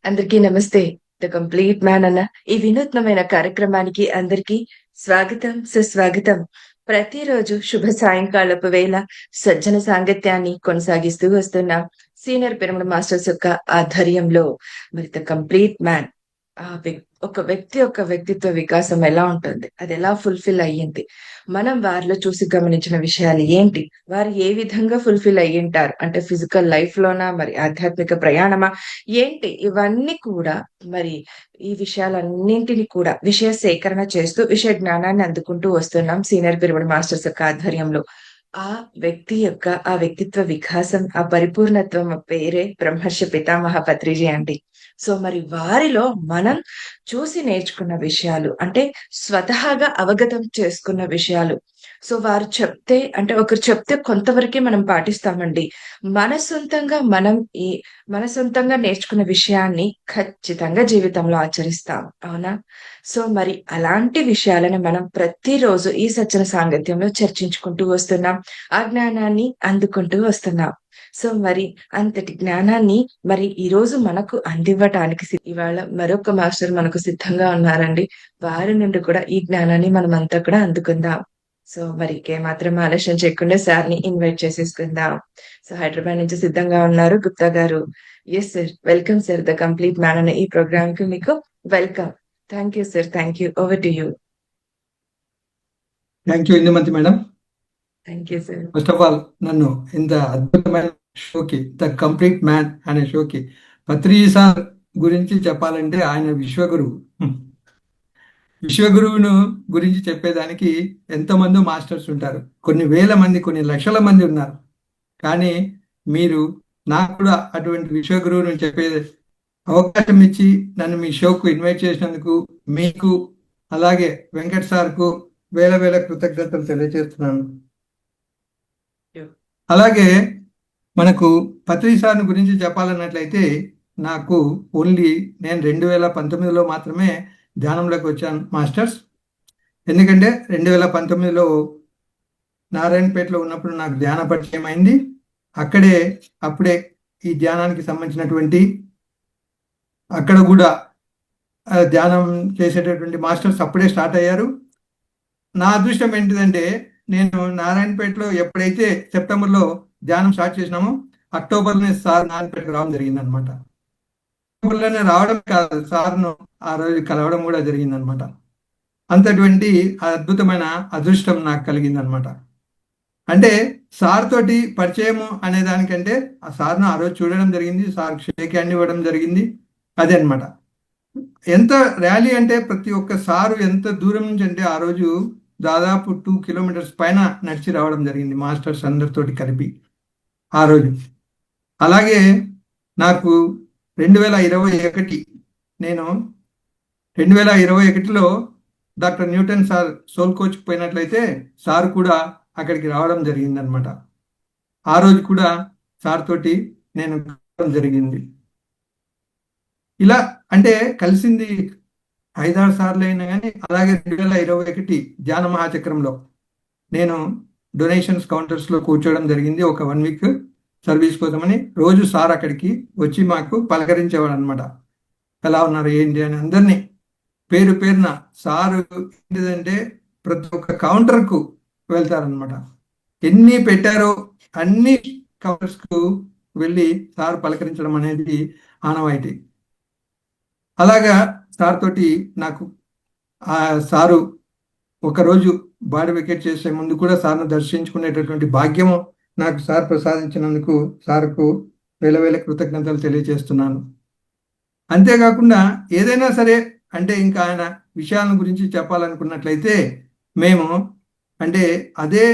అందరికీ నమస్తే. The complete man అన్న ఈ వినూత్నమైన కార్యక్రమానికి అందరికీ స్వాగతం, సుస్వాగతం. ప్రతిరోజు శుభ సాయంకాలపు వేళ సజ్జన సాంగత్యాన్ని కొనసాగిస్తూ వస్తున్నాం. సీనియర్ పిరమిడ్ మాస్టర్స్ యొక్క ఆధ్వర్యంలో మరి ద కంప్లీట్ మ్యాన్ ఒక వ్యక్తి యొక్క వ్యక్తిత్వ వికాసం ఎలా ఉంటుంది? అది ఎలా ఫుల్‌ఫిల్ అయ్యింది? మనం వారిలో చూసి గమనించిన విషయాలు ఏంటి? వారు ఏ విధంగా ఫుల్‌ఫిల్ అయ్యుంటారు? అంటే ఫిజికల్ లైఫ్‌లోనా? మరి ఆధ్యాత్మిక ప్రయాణమా? ఏంటి? ఇవన్నీ కూడా మరి ఈ విషయాలన్నింటిని కూడా విషయ సేకరణ చేస్తూ, విషయ జ్ఞానాన్ని అందుకుంటూ వస్తున్నాం సీనియర్ పిరమిడ్ మాస్టర్స్ యొక్క ఆధ్వర్యంలో. ఆ వ్యక్తి యొక్క ఆ వ్యక్తిత్వ వికాసం, ఆ పరిపూర్ణత్వం పేరే బ్రహ్మర్షి పితామహ పత్రిజీ అండి. సో మరి వారిలో మనం చూసి నేర్చుకున్న విషయాలు అంటే స్వతహాగా అవగతం చేసుకున్న విషయాలు. సో వారు చెప్తే అంటే ఒకరు చెప్తే కొంతవరకే మనం పాటిస్తామండి. మన సొంతంగా మనం ఈ మన సొంతంగా నేర్చుకున్న విషయాన్ని ఖచ్చితంగా జీవితంలో ఆచరిస్తాం. అవునా? సో మరి అలాంటి విషయాలను మనం ప్రతిరోజు ఈ సజ్జన సాంగత్యంలో చర్చించుకుంటూ వస్తున్నాం. ఆ జ్ఞానాన్ని అందుకుంటూ వస్తున్నాం. సో మరి అంతటి జ్ఞానాన్ని మరి ఈరోజు మనకు అందివ్వటానికి ఇవాళ మరొక మాస్టర్ మనకు సిద్ధంగా ఉన్నారండి. వారి నుండి కూడా ఈ జ్ఞానాన్ని మనమంతా కూడా అందుకుందాం. సో మరి ఇంకేమాత్రం ఆలస్యం చేయకుండా సార్‌ని ఇన్వైట్ చేసేసుకుందాం. సో హైదరాబాద్ నుంచి సిద్ధంగా ఉన్నారు గుప్తా గారు. Yes sir. Welcome sir. The complete man అనే ఈ ప్రోగ్రామ్‌కి మీకు welcome. Thank you sir. Thank you. Over to you. Thank you Indumathi madam. Thank you sir. First of all నన్ను ఇంత అద్భుతమైన షోకి ద కంప్లీట్ మ్యాన్ అనే షోకి పత్రిజీ సార్ గురించి చెప్పాలంటే ఆయన విశ్వగురువు. విశ్వగురువును గురించి చెప్పేదానికి ఎంతమంది మాస్టర్స్ ఉంటారు, కొన్ని వేల మంది, కొన్ని లక్షల మంది ఉన్నారు. కానీ మీరు నాకు కూడా అటువంటి విశ్వగురువును చెప్పే అవకాశం ఇచ్చి నన్ను మీ షోకు ఇన్వైట్ చేసినందుకు మీకు అలాగే వెంకట్ సార్కు వేల వేల కృతజ్ఞతలు తెలియజేస్తున్నాను. అలాగే మనకు పత్రిజీ సార్ గురించి చెప్పాలన్నట్లయితే నాకు ఓన్లీ నేను 2019లో మాత్రమే ధ్యానంలోకి వచ్చాను మాస్టర్స్. ఎందుకంటే 2019లో నారాయణపేటలో ఉన్నప్పుడు నాకు ధ్యాన పరిచయం అయింది. అప్పుడే ఈ ధ్యానానికి సంబంధించినటువంటి అక్కడ కూడా ధ్యానం చేసేటటువంటి మాస్టర్స్ అప్పుడే స్టార్ట్ అయ్యారు. నా అదృష్టం ఏంటిదంటే నేను నారాయణపేటలో ఎప్పుడైతే సెప్టెంబర్లో ధ్యానం స్టార్ట్ చేసినామో అక్టోబర్లోనే సార్ నారాయణపేటకు రావడం జరిగింది అనమాట. అక్టోబర్లోనే రావడం కాదు, సార్ను ఆ రోజు కలవడం కూడా జరిగింది అనమాట. అంతటువంటి అద్భుతమైన అదృష్టం నాకు కలిగింది అనమాట. అంటే సార్ తోటి పరిచయము అనే దానికంటే ఆ సార్ను ఆ రోజు చూడడం జరిగింది, సార్ షేక్ హ్యాండ్ ఇవ్వడం జరిగింది. అదే అనమాట. ఎంత ర్యాలీ అంటే ప్రతి ఒక్క సారు ఎంత దూరం నుంచి అంటే ఆ రోజు దాదాపు 2 కిలోమీటర్స్ పైన నడిచి రావడం జరిగింది మాస్టర్స్ అందరితోటి కలిపి ఆ రోజు. అలాగే నాకు 2021 నేను 2021లో డాక్టర్ న్యూటన్ సార్ సోల్ కోచ్కి పోయినట్లయితే సార్ కూడా అక్కడికి రావడం జరిగిందనమాట. ఆ రోజు కూడా సార్ తోటి నేను కలవడం జరిగింది. ఇలా అంటే కలిసింది 5-6 సార్లు అయినా కానీ. అలాగే 2021 ధ్యాన మహాచక్రంలో నేను డొనేషన్స్ కౌంటర్స్లో కూర్చోవడం జరిగింది. ఒక 1 వీక్ సర్వీస్ కోసమని రోజు సార్ అక్కడికి వచ్చి మాకు పలకరించేవాడు అనమాట. ఎలా ఉన్నారు ఏంటి అని అందరినీ పేరు పేరున. సారు ఏంటిదంటే ప్రతి ఒక్క కౌంటర్కు వెళ్తారనమాట. ఎన్ని పెట్టారో అన్ని కౌంటర్స్కు వెళ్ళి సార్ పలకరించడం అనేది ఆనవాయితీ. అలాగా సార్ తోటి నాకు ఆ సారు ఒకరోజు బాడీ వెకేట్ చేసే ముందు కూడా సార్ను దర్శించుకునేటటువంటి భాగ్యము నాకు సార్ ప్రసాదించినందుకు సార్కు వేల వేల కృతజ్ఞతలు తెలియజేస్తున్నాను. అంతేకాకుండా ఏదైనా సరే అంటే ఇంకా ఆయన విషయాల గురించి చెప్పాలనుకున్నట్లయితే మేము అంటే అదే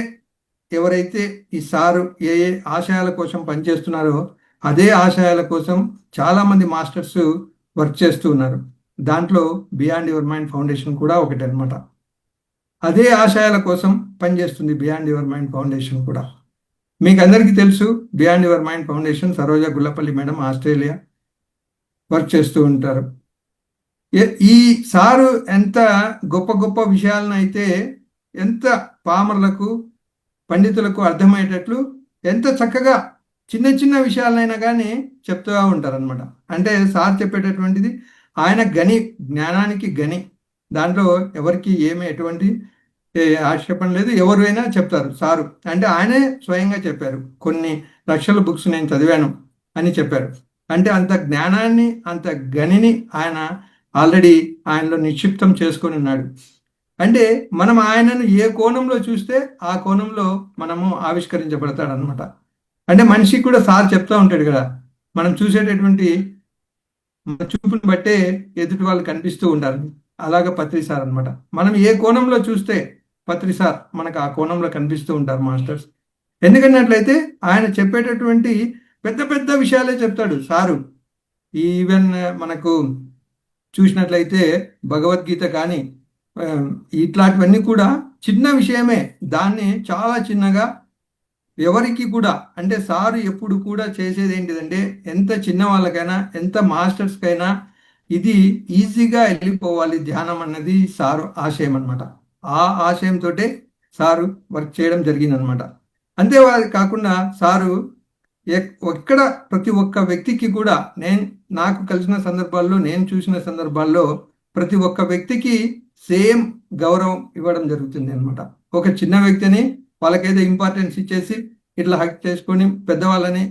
ఎవరైతే ఈ సారు ఏ ఆశయాల కోసం పనిచేస్తున్నారో అదే ఆశయాల కోసం చాలామంది మాస్టర్స్ వర్క్ చేస్తూ ఉన్నారు. దాంట్లో బియాండ్ యువర్ మైండ్ ఫౌండేషన్ కూడా ఒకటి అనమాట. అదే ఆశయాల కోసం పనిచేస్తుంది బియాండ్ యువర్ మైండ్ ఫౌండేషన్ కూడా. మీకు అందరికీ తెలుసు beyond your mind foundation Saroja Gullapalli madam Australia work చేస్తూ ఉంటారు. ఈ సారు ఎంత గొప్ప గొప్ప విషయాలను అయితే ఎంత పామర్లకు పండితులకు అర్థమయ్యేటట్లు ఎంత చక్కగా చిన్న చిన్న విషయాలైనా కానీ చెప్తూ ఉంటారనమాట. అంటే సార్ చెప్పేటటువంటిది ఆయన జ్ఞానానికి గని. దాంట్లో ఎవరికి ఏమి ఎటువంటి ఆక్షేపణ లేదు. ఎవరైనా చెప్తారు సారు. అంటే ఆయనే స్వయంగా చెప్పారు. కొన్ని లక్షల బుక్స్ నేను చదివాను అని చెప్పారు. అంటే అంత జ్ఞానాన్ని, అంత గనిని ఆయన ఆల్రెడీ ఆయనలో నిక్షిప్తం చేసుకొని ఉన్నాడు. అంటే మనం ఆయనను ఏ కోణంలో చూస్తే ఆ కోణంలో మనము ఆవిష్కరించబడతాడనమాట. అంటే మనిషికి కూడా సార్ చెప్తా ఉంటాడు కదా, మనం చూసేటటువంటి మన చూపుని బట్టే ఎదుటి వాళ్ళు కనిపిస్తూ ఉంటారు. అలాగా పత్రి సార్ అనమాట. మనం ఏ కోణంలో చూస్తే పత్రి సార్ మనకు ఆ కోణంలో కనిపిస్తూ ఉంటారు మాస్టర్స్. ఎందుకన్నట్లయితే ఆయన చెప్పేటటువంటి పెద్ద పెద్ద విషయాలే చెప్తాడు సారు. ఈవెన్ మనకు చూసినట్లయితే భగవద్గీత కానీ ఇట్లాంటివన్నీ కూడా చిన్న విషయమే. దాన్ని చాలా చిన్నగా ఎవరికి కూడా, అంటే సారు ఎప్పుడు కూడా చేసేది ఏంటిదంటే ఎంత చిన్న వాళ్ళకైనా ఎంత మాస్టర్స్కైనా ఇది ఈజీగా వెళ్ళిపోవాలి ధ్యానం అన్నది సారు ఆశయం అనమాట. ఆ ఆశయంతో సారు వర్క్ చేయడం జరిగిందనమాట. అంతే కాకుండా సారు ఎక్కడ ప్రతి ఒక్క వ్యక్తికి కూడా నాకు కలిసిన సందర్భాల్లో, నేను చూసిన సందర్భాల్లో ప్రతి ఒక్క వ్యక్తికి సేమ్ గౌరవం ఇవ్వడం జరుగుతుంది అనమాట. ఒక చిన్న వ్యక్తిని వాళ్ళకైతే ఇంపార్టెన్స్ ఇచ్చేసి ఇట్లా హక్ చేసుకొని పెద్దవాళ్ళని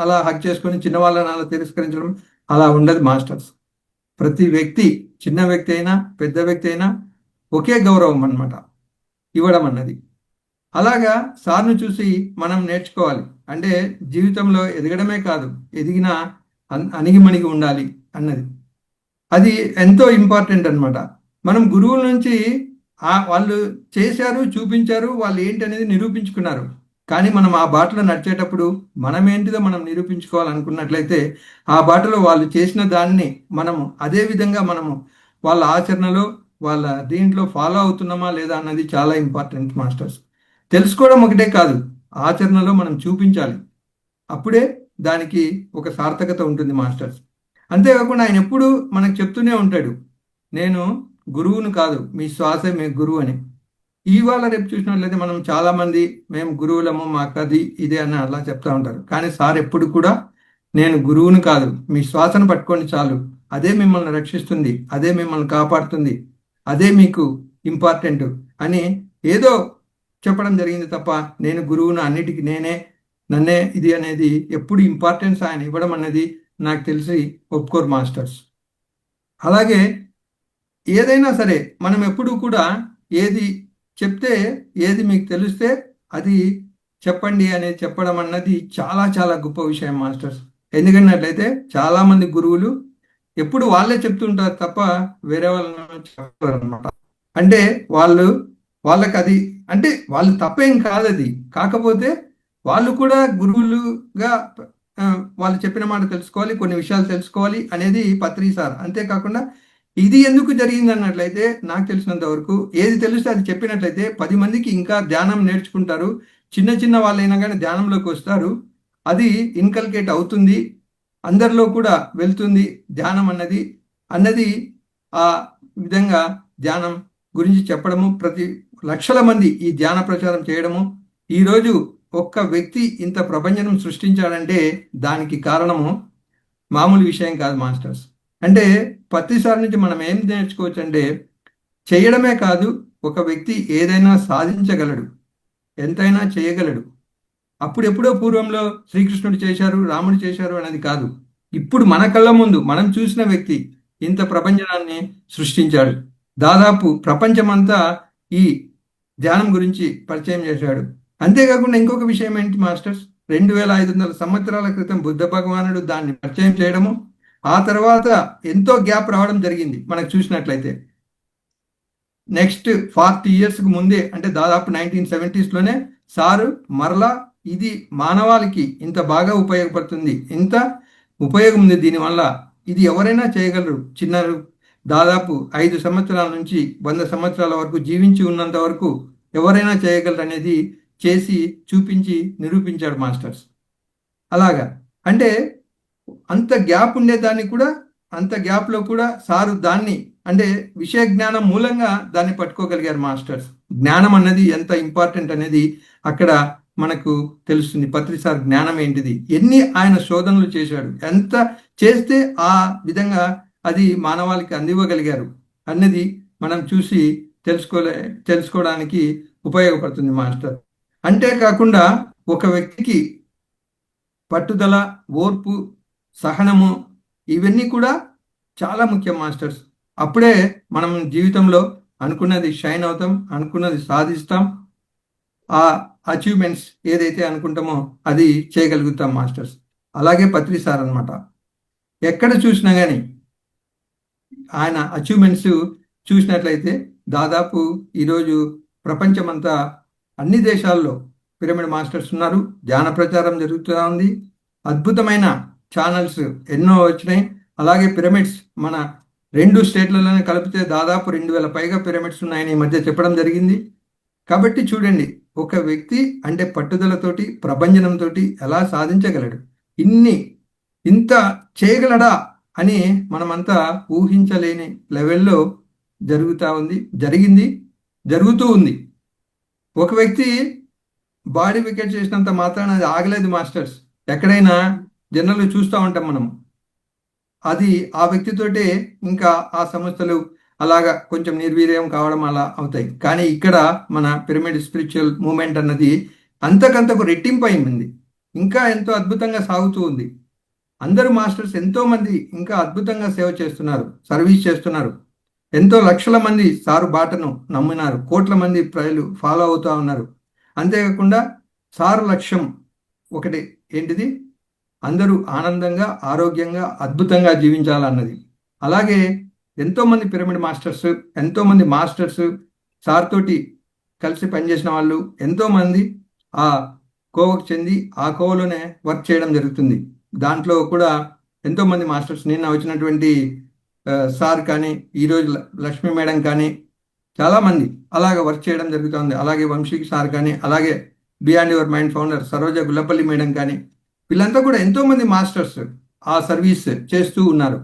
అలా హక్ చేసుకొని చిన్న వాళ్ళని అలా తిరస్కరించడం అలా ఉండదు మాస్టర్స్. ప్రతి వ్యక్తి, చిన్న వ్యక్తి అయినా పెద్ద వ్యక్తి అయినా ఒకే గౌరవం అన్నమాట ఇవ్వడం అన్నది. అలాగా సార్ను చూసి మనం నేర్చుకోవాలి. అంటే జీవితంలో ఎదగడమే కాదు, ఎదిగిన అణిగిమణిగి ఉండాలి అన్నది. అది ఎంతో ఇంపార్టెంట్ అన్నమాట. మనం గురువుల నుంచి వాళ్ళు చేశారు, చూపించారు, వాళ్ళు ఏంటి అనేది నిరూపించుకున్నారు. కానీ మనం ఆ బాటలో నడిచేటప్పుడు మనం ఏంటిదో మనం నిరూపించుకోవాలనుకున్నట్లయితే ఆ బాటలో వాళ్ళు చేసిన దాన్ని మనము అదే విధంగా మనము వాళ్ళ ఆచరణలో, వాళ్ళ దీంట్లో ఫాలో అవుతున్నామా లేదా అన్నది చాలా ఇంపార్టెంట్ మాస్టర్స్. తెలుసుకోవడం ఒకటే కాదు, ఆచరణలో మనం చూపించాలి. అప్పుడే దానికి ఒక సార్థకత ఉంటుంది మాస్టర్స్. అంతేకాకుండా ఆయన ఎప్పుడు మనకు చెప్తూనే ఉంటాడు, నేను గురువును కాదు, మీ శ్వాసే మీ గురువు అని. ఇవాళ రేపు చూసినట్లయితే మనం చాలా మంది మేము గురువులము, మాకు అది ఇదే అని అలా చెప్తా ఉంటారు. కానీ సార్ ఎప్పుడు కూడా నేను గురువును కాదు, మీ శ్వాసను పట్టుకోండి చాలు, అదే మిమ్మల్ని రక్షిస్తుంది, అదే మిమ్మల్ని కాపాడుతుంది, అదే మీకు ఇంపార్టెంట్ అని ఏదో చెప్పడం జరిగింది తప్ప నేను గురువును, అన్నిటికీ నన్నే ఇది అనేది ఎప్పుడు ఇంపార్టెన్స్ ఆయన ఇవ్వడం అనేది నాకు తెలిసి ఒప్పుకోరు మాస్టర్స్. అలాగే ఏదైనా సరే మనం ఎప్పుడు కూడా ఏది చెప్తే, ఏది మీకు తెలిస్తే అది చెప్పండి అనేది చెప్పడం అన్నది చాలా చాలా గొప్ప విషయం మాస్టర్స్. ఎందుకన్నట్లయితే చాలా మంది గురువులు ఎప్పుడు వాళ్ళే చెప్తుంటారు తప్ప వేరే వాళ్ళని చెప్పారు అనమాట. అంటే వాళ్ళకి అది అంటే వాళ్ళు తప్పేం కాదు అది. కాకపోతే వాళ్ళు కూడా గురువులుగా వాళ్ళు చెప్పిన మాట తెలుసుకోవాలి, కొన్ని విషయాలు తెలుసుకోవాలి అనేది పత్రి సార్. అంతేకాకుండా ఇది ఎందుకు జరిగింది అన్నట్లయితే నాకు తెలిసినంత వరకు ఏది తెలిస్తే అది చెప్పినట్లయితే 10 మందికి ఇంకా ధ్యానం నేర్చుకుంటారు. చిన్న చిన్న వాళ్ళైనా కానీ ధ్యానంలోకి వస్తారు. అది ఇన్కల్కేట్ అవుతుంది, అందరిలో కూడా వెళ్తుంది ధ్యానం అన్నది ఆ విధంగా ధ్యానం గురించి చెప్పడము, ప్రతి లక్షల మంది ఈ ధ్యాన ప్రచారం చేయడము. ఈరోజు ఒక్క వ్యక్తి ఇంత ప్రపంచం సృష్టించాడంటే దానికి కారణము మామూలు విషయం కాదు మాస్టర్స్. అంటే పత్రిసారి నుంచి మనం ఏం నేర్చుకోవచ్చు అంటే చేయడమే కాదు, ఒక వ్యక్తి ఏదైనా సాధించగలడు, ఎంతైనా చేయగలడు. అప్పుడెప్పుడో పూర్వంలో శ్రీకృష్ణుడు చేశారు, రాముడు చేశారు అనేది కాదు. ఇప్పుడు మన కళ్ళ ముందు మనం చూసిన వ్యక్తి ఇంత ప్రపంచాన్ని సృష్టించాడు. దాదాపు ప్రపంచమంతా ఈ ధ్యానం గురించి పరిచయం చేశాడు. అంతేకాకుండా ఇంకొక విషయం ఏంటి మాస్టర్స్, 2500 సంవత్సరాల క్రితం బుద్ధ భగవానుడు దాన్ని పరిచయం చేయడము, ఆ తర్వాత ఎంతో గ్యాప్ రావడం జరిగింది. మనకు చూసినట్లయితే నెక్స్ట్ 40 ఇయర్స్కి ముందే, అంటే దాదాపు 1970s సారు మరలా ఇది మానవాళికి ఇంత బాగా ఉపయోగపడుతుంది, ఇంత ఉపయోగం ఉంది దీనివల్ల, ఇది ఎవరైనా చేయగలరు, చిన్నారు దాదాపు 5 సంవత్సరాల నుంచి 100 సంవత్సరాల వరకు జీవించి ఉన్నంత వరకు ఎవరైనా చేయగలరు అనేది చేసి చూపించి నిరూపించాడు మాస్టర్స్. అలాగా అంటే అంత గ్యాప్ ఉండేదాన్ని కూడా, అంత గ్యాప్లో కూడా సారు దాన్ని అంటే విషయ జ్ఞానం మూలంగా దాన్ని పట్టుకోగలిగారు మాస్టర్స్. జ్ఞానం అన్నది ఎంత ఇంపార్టెంట్ అనేది అక్కడ మనకు తెలుస్తుంది. పత్రి సార్ జ్ఞానం ఏంటిది, ఎన్ని ఆయన శోధనలు చేశాడు, ఎంత చేస్తే ఆ విధంగా అది మానవాళికి అందివ్వగలిగారు అన్నది మనం చూసి తెలుసుకోవడానికి ఉపయోగపడుతుంది మాస్టర్. అంతేకాకుండా ఒక వ్యక్తికి పట్టుదల, ఓర్పు, సహనము ఇవన్నీ కూడా చాలా ముఖ్యం మాస్టర్స్. అప్పుడే మనం జీవితంలో అనుకున్నది షైన్ అవుతాం, అనుకున్నది సాధిస్తాం, ఆ అచీవ్మెంట్స్ ఏదైతే అనుకుంటామో అది చేయగలుగుతాం మాస్టర్స్. అలాగే పత్రి సార్ అనమాట. ఎక్కడ చూసినా కానీ ఆయన అచీవ్మెంట్స్ చూసినట్లయితే దాదాపు ఈరోజు ప్రపంచమంతా అన్ని దేశాల్లో పిరమిడ్ మాస్టర్స్ ఉన్నారు. ధ్యాన ప్రచారం జరుగుతూ ఉంది. అద్భుతమైన ఛానల్స్ ఎన్నో వచ్చినాయి. అలాగే పిరమిడ్స్ మన 2 స్టేట్లలోనే కలిపితే దాదాపు 2000 పైగా పిరమిడ్స్ ఉన్నాయని ఈ మధ్య చెప్పడం జరిగింది. కాబట్టి చూడండి, ఒక వ్యక్తి అంటే పట్టుదలతోటి, ప్రభంజనంతో ఎలా సాధించగలడు, ఇంత చేయగలడా అని మనమంతా ఊహించలేని లెవెల్లో జరుగుతూ ఉంది. ఒక వ్యక్తి బాడీ వికెట్ చేసినంత మాత్రాన అది ఆగలేదు మాస్టర్స్. ఎక్కడైనా జనరల్ చూస్తూ ఉంటాం మనం. అది ఆ వ్యక్తితోటే ఇంకా ఆ సంస్థలు అలాగా కొంచెం నిర్వీర్యం కావడం అలా అవుతాయి. కానీ ఇక్కడ మన పిరమిడ్ స్పిరిచువల్ మూమెంట్ అన్నది అంతకంతకు రెట్టింపు అయింది. ఇంకా ఎంతో అద్భుతంగా సాగుతూ ఉంది. అందరూ మాస్టర్స్ ఎంతో మంది ఇంకా అద్భుతంగా సేవ చేస్తున్నారు, సర్వీస్ చేస్తున్నారు. ఎంతో లక్షల మంది సారు బాటను నమ్మినారు. కోట్ల మంది ప్రజలు ఫాలో అవుతూ ఉన్నారు. అంతేకాకుండా సారు లక్ష్యం ఒకటి ఏంటిది, అందరూ ఆనందంగా, ఆరోగ్యంగా, అద్భుతంగా జీవించాలన్నది. అలాగే ఎంతోమంది పిరమిడ్ మాస్టర్స్, ఎంతోమంది మాస్టర్స్ సార్ తోటి కలిసి పనిచేసిన వాళ్ళు ఎంతోమంది ఆ కోవకు చెంది ఆ కోవలోనే వర్క్ చేయడం జరుగుతుంది. దాంట్లో కూడా ఎంతోమంది మాస్టర్స్, నిన్న వచ్చినటువంటి సార్ కానీ, ఈరోజు లక్ష్మీ మేడం కానీ చాలామంది అలాగే వర్క్ చేయడం జరుగుతుంది. అలాగే వంశీ సార్ కానీ, అలాగే beyond your mind founder Saroja Gullapalli madam కానీ, వీళ్ళంతా కూడా ఎంతోమంది మాస్టర్స్ ఆ సర్వీస్ చేస్తూ ఉన్నారు.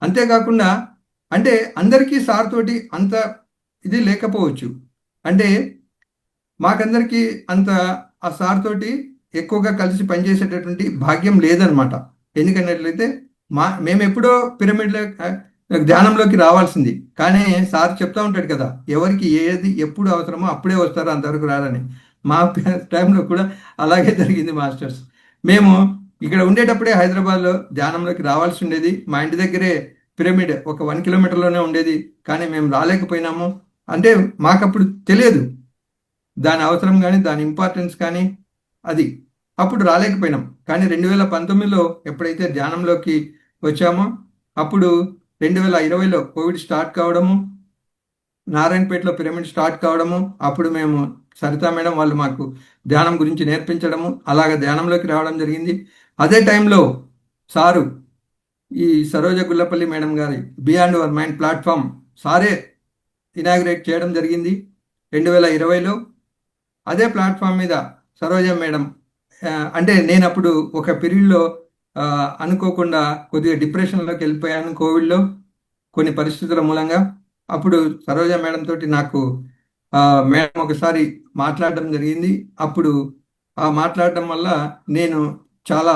అంతేకాకుండా అంటే అందరికీ సార్ తోటి అంత ఇది లేకపోవచ్చు. అంటే మాకందరికీ అంత ఆ సార్ తోటి ఎక్కువగా కలిసి పనిచేసేటటువంటి భాగ్యం లేదనమాట. ఎందుకన్నట్లయితే మేము ఎప్పుడో పిరమిడ్లో ధ్యానంలోకి రావాల్సింది. కానీ సార్ చెప్తా ఉంటాడు కదా, ఎవరికి ఏది ఎప్పుడు అవసరమో అప్పుడే వస్తారో అంతవరకు రారని. మా టైంలో కూడా అలాగే జరిగింది మాస్టర్స్. మేము ఇక్కడ ఉండేటప్పుడే హైదరాబాద్లో ధ్యానంలోకి రావాల్సి ఉండేది. మా ఇంటి దగ్గరే పిరమిడ్ ఒక 1 కిలోమీటర్లోనే ఉండేది. కానీ మేము రాలేకపోయినాము. అంటే మాకప్పుడు తెలియదు దాని అవసరం కానీ, దాని ఇంపార్టెన్స్ కానీ. అది అప్పుడు రాలేకపోయినాం. కానీ 2019లో ఎప్పుడైతే ధ్యానంలోకి వచ్చామో, అప్పుడు 2020లో కోవిడ్ స్టార్ట్ కావడము, నారాయణపేటలో పిరమిడ్ స్టార్ట్ కావడము, అప్పుడు మేము సరితా మేడం వాళ్ళు మాకు ధ్యానం గురించి నేర్పించడము, అలాగ ధ్యానంలోకి రావడం జరిగింది. అదే టైంలో సారు ఈ సరోజ గుల్లపల్లి మేడం గారి బియాండ్ యువర్ మైండ్ ప్లాట్ఫామ్ సారే ఇనాగ్రేట్ చేయడం జరిగింది 2020లో. అదే ప్లాట్ఫామ్ మీద సరోజ మేడం అంటే నేను అప్పుడు ఒక పీరియడ్లో అనుకోకుండా కొద్దిగా డిప్రెషన్లోకి వెళ్ళిపోయాను కోవిడ్లో కొన్ని పరిస్థితుల మూలంగా. అప్పుడు సరోజ మేడం తోటి నాకు మేడం ఒకసారి మాట్లాడడం జరిగింది. అప్పుడు ఆ మాట్లాడడం వల్ల నేను చాలా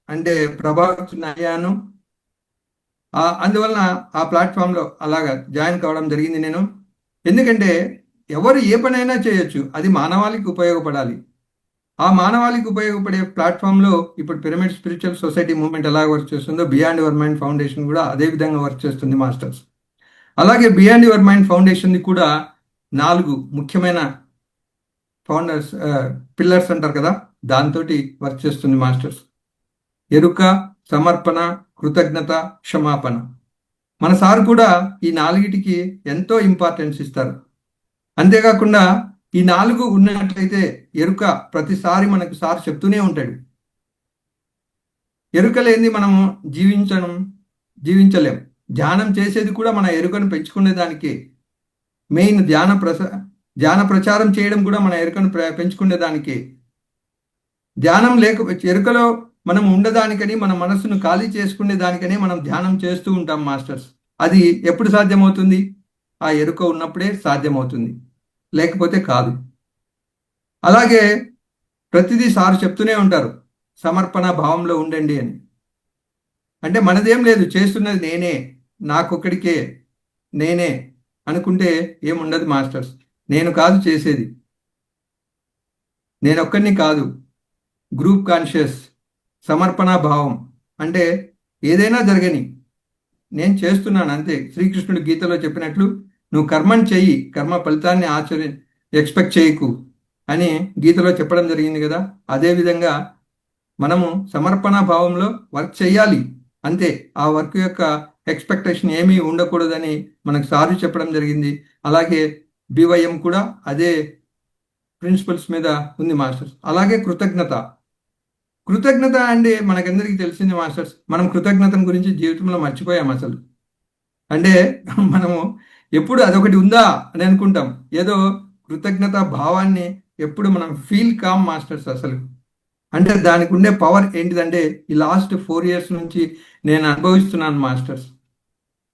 అంటే ప్రభావితున్నయ్యాను. అందువలన ఆ ప్లాట్ఫామ్లో అలాగా జాయిన్ కావడం జరిగింది నేను. ఎందుకంటే ఎవరు ఏ పనైనా చేయొచ్చు, అది మానవాళికి ఉపయోగపడాలి. ఆ మానవాళికి ఉపయోగపడే ప్లాట్ఫామ్లో ఇప్పుడు పిరమిడ్ స్పిరిచువల్ సొసైటీ మూవ్మెంట్ ఎలా వర్క్ చేస్తుందో బియాండ్ యువర్ మైండ్ ఫౌండేషన్ కూడా అదే విధంగా వర్క్ చేస్తుంది మాస్టర్స్. అలాగే బియాండ్ యువర్ మైండ్ ఫౌండేషన్ది కూడా 4 ముఖ్యమైన ఫౌండర్స్ పిల్లర్స్ అంటారు కదా, దాంతో వర్క్ చేస్తుంది మాస్టర్స్. ఎరుక, సమర్పణ, కృతజ్ఞత, క్షమాపణ. మన సార్ కూడా ఈ 4టికి ఎంతో ఇంపార్టెన్స్ ఇస్తారు. అంతేకాకుండా ఈ 4 ఉన్నట్లయితే ఎరుక ప్రతిసారి మనకు సార్ చెప్తూనే ఉంటాడు. ఎరుక లేనిది మనము జీవించలేం. ధ్యానం చేసేది కూడా మన ఎరుకను పెంచుకునేదానికి. మెయిన్ ధ్యాన ప్రచారం చేయడం కూడా మన ఎరుకను పెంచుకునేదానికి. ధ్యానం ఎరుకలో మనం ఉండదానికని, మన మనసును ఖాళీ చేసుకునే దానికని మనం ధ్యానం చేస్తూ ఉంటాం మాస్టర్స్. అది ఎప్పుడు సాధ్యమవుతుంది? ఆ ఎరుక ఉన్నప్పుడే సాధ్యమవుతుంది, లేకపోతే కాదు. అలాగే ప్రతిదీ సార్ చెప్తూనే ఉంటారు, సమర్పణ భావంలో ఉండండి అని. అంటే మనదేం లేదు, చేస్తున్నది నేనే, నాకొక్కడికే, నేనే అనుకుంటే ఏముండదు మాస్టర్స్. నేను కాదు చేసేది, నేనొక్కడిని కాదు. గ్రూప్ కాన్షియస్, సమర్పణ భావం అంటే ఏదైనా జరగని నేను చేస్తున్నాను అంతే. శ్రీకృష్ణుడు గీతలో చెప్పినట్లు నువ్వు కర్మని చెయ్యి, కర్మ ఫలితాన్ని ఎక్స్పెక్ట్ చేయకు అని గీతలో చెప్పడం జరిగింది కదా. అదేవిధంగా మనము సమర్పణ భావంలో వర్క్ చేయాలి అంతే. ఆ వర్క్ యొక్క ఎక్స్పెక్టేషన్ ఏమీ ఉండకూడదని మనకు సారు చెప్పడం జరిగింది. అలాగే బివైఎం కూడా అదే ప్రిన్సిపల్స్ మీద ఉంది మాస్టర్స్. అలాగే కృతజ్ఞత అంటే మనకందరికీ తెలిసింది మాస్టర్స్. మనం కృతజ్ఞతను గురించి జీవితంలో మర్చిపోయాం అసలు. అంటే మనము ఎప్పుడు అదొకటి ఉందా అని అనుకుంటాం. ఏదో కృతజ్ఞత భావాన్ని ఎప్పుడు మనం ఫీల్ కామ్ మాస్టర్స్ అసలు. అంటే దానికి ఉండే పవర్ ఏంటిదంటే ఈ లాస్ట్ 4 years నుంచి నేను అనుభవిస్తున్నాను మాస్టర్స్.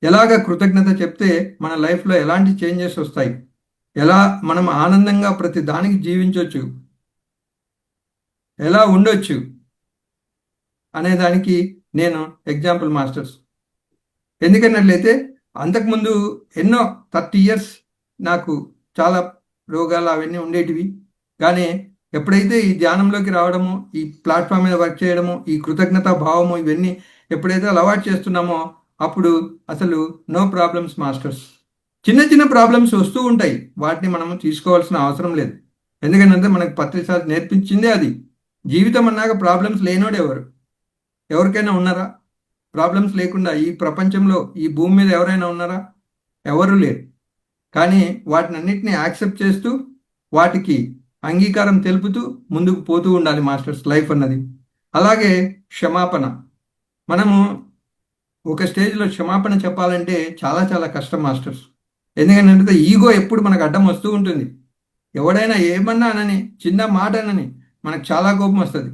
ఎలాగ కృతజ్ఞత చెప్తే మన లైఫ్లో ఎలాంటి చేంజెస్ వస్తాయి, ఎలా మనం ఆనందంగా ప్రతి దానికి జీవించవచ్చు, ఎలా ఉండొచ్చు అనే దానికి నేను ఎగ్జాంపుల్ మాస్టర్స్. ఎందుకన్నట్లయితే అంతకుముందు ఎన్నో 30 years నాకు చాలా రోగాలు అవన్నీ ఉండేటివి. కానీ ఎప్పుడైతే ఈ ధ్యానంలోకి రావడము, ఈ ప్లాట్ఫామ్ మీద వర్క్ చేయడము, ఈ కృతజ్ఞత భావము ఇవన్నీ ఎప్పుడైతే అలవాటు చేస్తున్నామో అప్పుడు అసలు నో ప్రాబ్లమ్స్ మాస్టర్స్. చిన్న చిన్న ప్రాబ్లమ్స్ వస్తూ ఉంటాయి, వాటిని మనము తీసుకోవాల్సిన అవసరం లేదు. ఎందుకంటే మనకు పత్రిసారి నేర్పించిందే అది. జీవితం అన్నాక ప్రాబ్లమ్స్ లేనోడు ఎవరికైనా ఉన్నారా? ప్రాబ్లమ్స్ లేకుండా ఈ ప్రపంచంలో ఈ భూమి మీద ఎవరైనా ఉన్నారా? ఎవరు లేరు. కానీ వాటిని అన్నిటిని యాక్సెప్ట్ చేస్తూ వాటికి అంగీకారం తెలుపుతూ ముందుకు పోతూ ఉండాలి మాస్టర్స్ లైఫ్ అన్నది. అలాగే క్షమాపణ. మనము ఒక స్టేజ్లో క్షమాపణ చెప్పాలంటే చాలా చాలా కష్టం మాస్టర్స్. ఎందుకంటే ఈగో ఎప్పుడు మనకు అడ్డం వస్తూ ఉంటుంది. ఎవడైనా ఏమన్నా అనని, చిన్న మాట అనని మనకు చాలా కోపం వస్తుంది.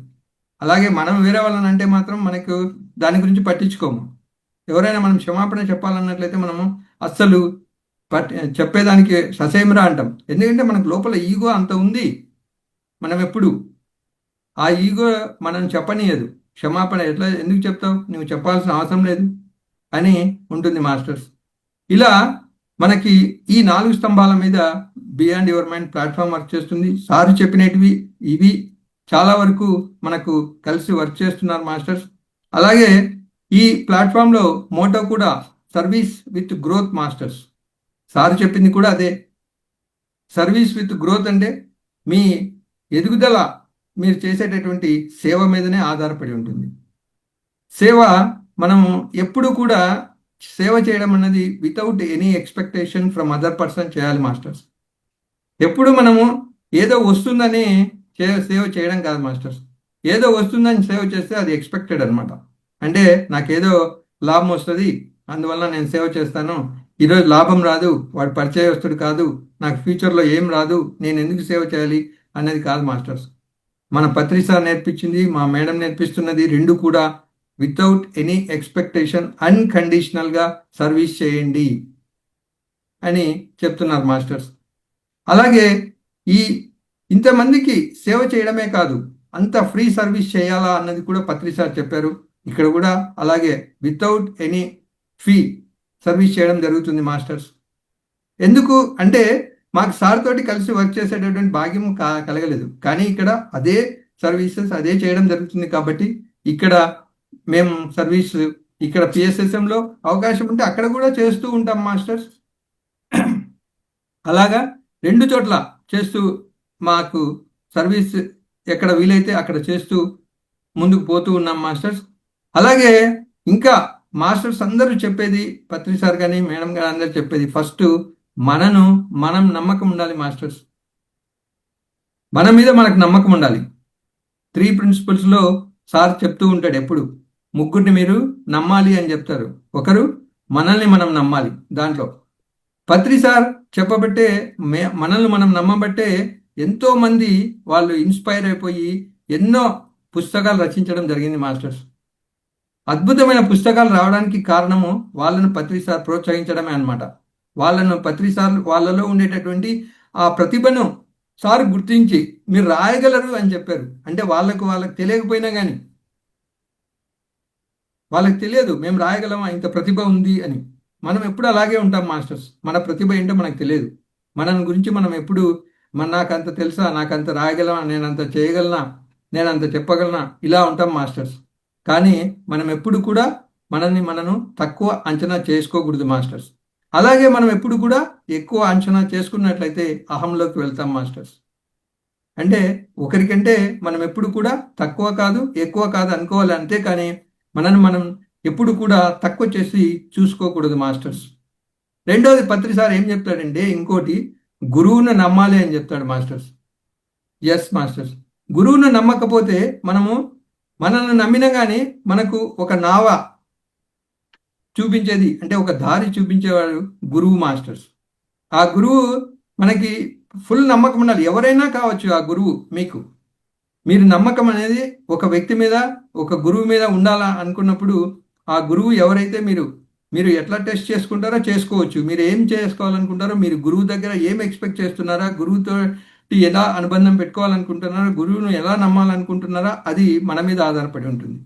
అలాగే మనం వేరే వాళ్ళని అంటే మాత్రం మనకు దాని గురించి పట్టించుకోము. ఎవరైనా మనం క్షమాపణ చెప్పాలన్నట్లయితే మనము అస్సలు చెప్పేదానికి ససేమిరా అంటాం. ఎందుకంటే మనకు లోపల ఈగో అంత ఉంది. మనం ఎప్పుడు ఆ ఈగో మనం చెప్పనీయదు. క్షమాపణ ఎందుకు చెప్తావు, నువ్వు చెప్పాల్సిన అవసరం లేదు అని ఉంటుంది మాస్టర్స్. ఇలా మనకి ఈ 4 స్తంభాల మీద beyond your mind platform work చేస్తుంది. సారు చెప్పినవి ఇవి చాలా వరకు మనకు కలిసి వర్క్ చేస్తున్నారు మాస్టర్స్. అలాగే ఈ ప్లాట్ఫామ్లో మోటో కూడా service with growth masters. Sir చెప్పింది కూడా అదే, సర్వీస్ విత్ గ్రోత్ అంటే మీ ఎదుగుదల మీరు చేసేటటువంటి సేవ మీదనే ఆధారపడి ఉంటుంది. సేవ మనము ఎప్పుడు కూడా సేవ చేయడం అన్నది without any expectation from other person చేయాలి మాస్టర్స్. ఎప్పుడు మనము ఏదో వస్తుందని సేవ చేయడం కాదు మాస్టర్స్. ఏదో వస్తుందని సేవ చేస్తే అది ఎక్స్పెక్టెడ్ అనమాట. అంటే నాకేదో లాభం వస్తుంది అందువల్ల నేను సేవ చేస్తాను, ఈరోజు లాభం రాదు, వాడు పరిచయస్తుడు కాదు, నాకు ఫ్యూచర్లో ఏం రాదు, నేను ఎందుకు సేవ చేయాలి అనేది కాదు మాస్టర్స్. మన పత్రిసార్ నేర్పించింది, మా మేడం నేర్పిస్తున్నది రెండు కూడా వితౌట్ ఎనీ ఎక్స్పెక్టేషన్ అన్కండిషనల్గా సర్వీస్ చేయండి అని చెప్తున్నారు మాస్టర్స్. అలాగే ఈ ఇంతమందికి సేవ చేయడమే కాదు, అంత ఫ్రీ సర్వీస్ చేయాలా అన్నది కూడా పత్రిసార్ చెప్పారు. ఇక్కడ కూడా అలాగే వితౌట్ ఎనీ ఫీ సర్వీస్ చేయడం జరుగుతుంది మాస్టర్స్. ఎందుకు అంటే మాకు సార్ తోటి కలిసి వర్క్ చేసేటటువంటి భాగ్యం కలగలేదు. కానీ ఇక్కడ అదే సర్వీసెస్ అదే చేయడం జరుగుతుంది కాబట్టి ఇక్కడ మేము సర్వీస్ ఇక్కడ పిఎస్ఎస్ఎంలో అవకాశం ఉంటే అక్కడ కూడా చేస్తూ ఉంటాం మాస్టర్స్. అలాగా 2 చోట్ల చేస్తూ మాకు సర్వీస్ ఎక్కడ వీలైతే అక్కడ చేస్తూ ముందుకు పోతూ ఉన్నాం మాస్టర్స్. అలాగే ఇంకా మాస్టర్స్ అందరూ చెప్పేది, పత్రిసార్ కానీ మేడం గారు అందరూ చెప్పేది, ఫస్ట్ మనం నమ్మకం ఉండాలి మాస్టర్స్. మన మీద మనకు నమ్మకం ఉండాలి. 3 ప్రిన్సిపల్స్లో సార్ చెప్తూ ఉంటాడు ఎప్పుడు, ముగ్గురిని మీరు నమ్మాలి అని చెప్తారు. ఒకరు మనల్ని మనం నమ్మాలి. దాంట్లో పత్రిసార్ చెప్పబట్టే మనల్ని మనం నమ్మబట్టే ఎంతో మంది వాళ్ళు ఇన్స్పైర్ అయిపోయి ఎన్నో పుస్తకాలు రచించడం జరిగింది మాస్టర్స్. అద్భుతమైన పుస్తకాలు రావడానికి కారణము వాళ్ళను పత్రిసార్ ప్రోత్సహించడమే అన్నమాట. వాళ్ళను పత్రిసార్ వాళ్ళలో ఉండేటటువంటి ఆ ప్రతిభను సార్ గుర్తించి మీరు రాయగలరు అని చెప్పారు. అంటే వాళ్ళకు తెలియకపోయినా కానీ వాళ్ళకి తెలియదు మేము రాయగలమా, ఇంత ప్రతిభ ఉంది అని. మనం ఎప్పుడు అలాగే ఉంటాం మాస్టర్స్. మన ప్రతిభ ఏంటో మనకు తెలియదు. మన గురించి మనం ఎప్పుడు నాకంత తెలుసా, నాకంత రాయగలమా, నేనంత చేయగలనా, నేనంత చెప్పగలనా, ఇలా ఉంటాం మాస్టర్స్. కానీ మనం ఎప్పుడు కూడా మనను తక్కువ అంచనా చేసుకోకూడదు మాస్టర్స్. అలాగే మనం ఎప్పుడు కూడా ఎక్కువ అంచనా చేసుకున్నట్లయితే అహంలోకి వెళ్తాం మాస్టర్స్. అంటే ఒకరికంటే మనం ఎప్పుడు కూడా తక్కువ కాదు ఎక్కువ కాదు అనుకోవాలి, అంతేకాని మనం ఎప్పుడు కూడా తక్కువ చేసి చూసుకోకూడదు మాస్టర్స్. రెండోది పత్రిసారి ఏం చెప్తాడంటే ఇంకోటి, గురువును నమ్మాలి అని చెప్తాడు మాస్టర్స్. ఎస్ మాస్టర్స్, గురువును నమ్మకపోతే మనల్ని నమ్మినా కానీ మనకు ఒక నావ చూపించేది, అంటే ఒక దారి చూపించేవాడు గురువు మాస్టర్స్. ఆ గురువు మనకి ఫుల్ నమ్మకం ఉండాలి. ఎవరైనా కావచ్చు ఆ గురువు మీకు. మీరు నమ్మకం అనేది ఒక వ్యక్తి మీద, ఒక గురువు మీద ఉండాలా అనుకున్నప్పుడు ఆ గురువు ఎవరైతే మీరు ఎట్లా టెస్ట్ చేసుకుంటారో చేసుకోవచ్చు. మీరు ఏం చేసుకోవాలనుకుంటారో, మీరు గురువు దగ్గర ఏం ఎక్స్పెక్ట్ చేస్తున్నారా, గురువుతో ఎలా అనుబంధం పెట్టుకోవాలనుకుంటున్నారా, గురువును ఎలా నమ్మాలనుకుంటున్నారా, అది మన మీద ఆధారపడి ఉంటుంది.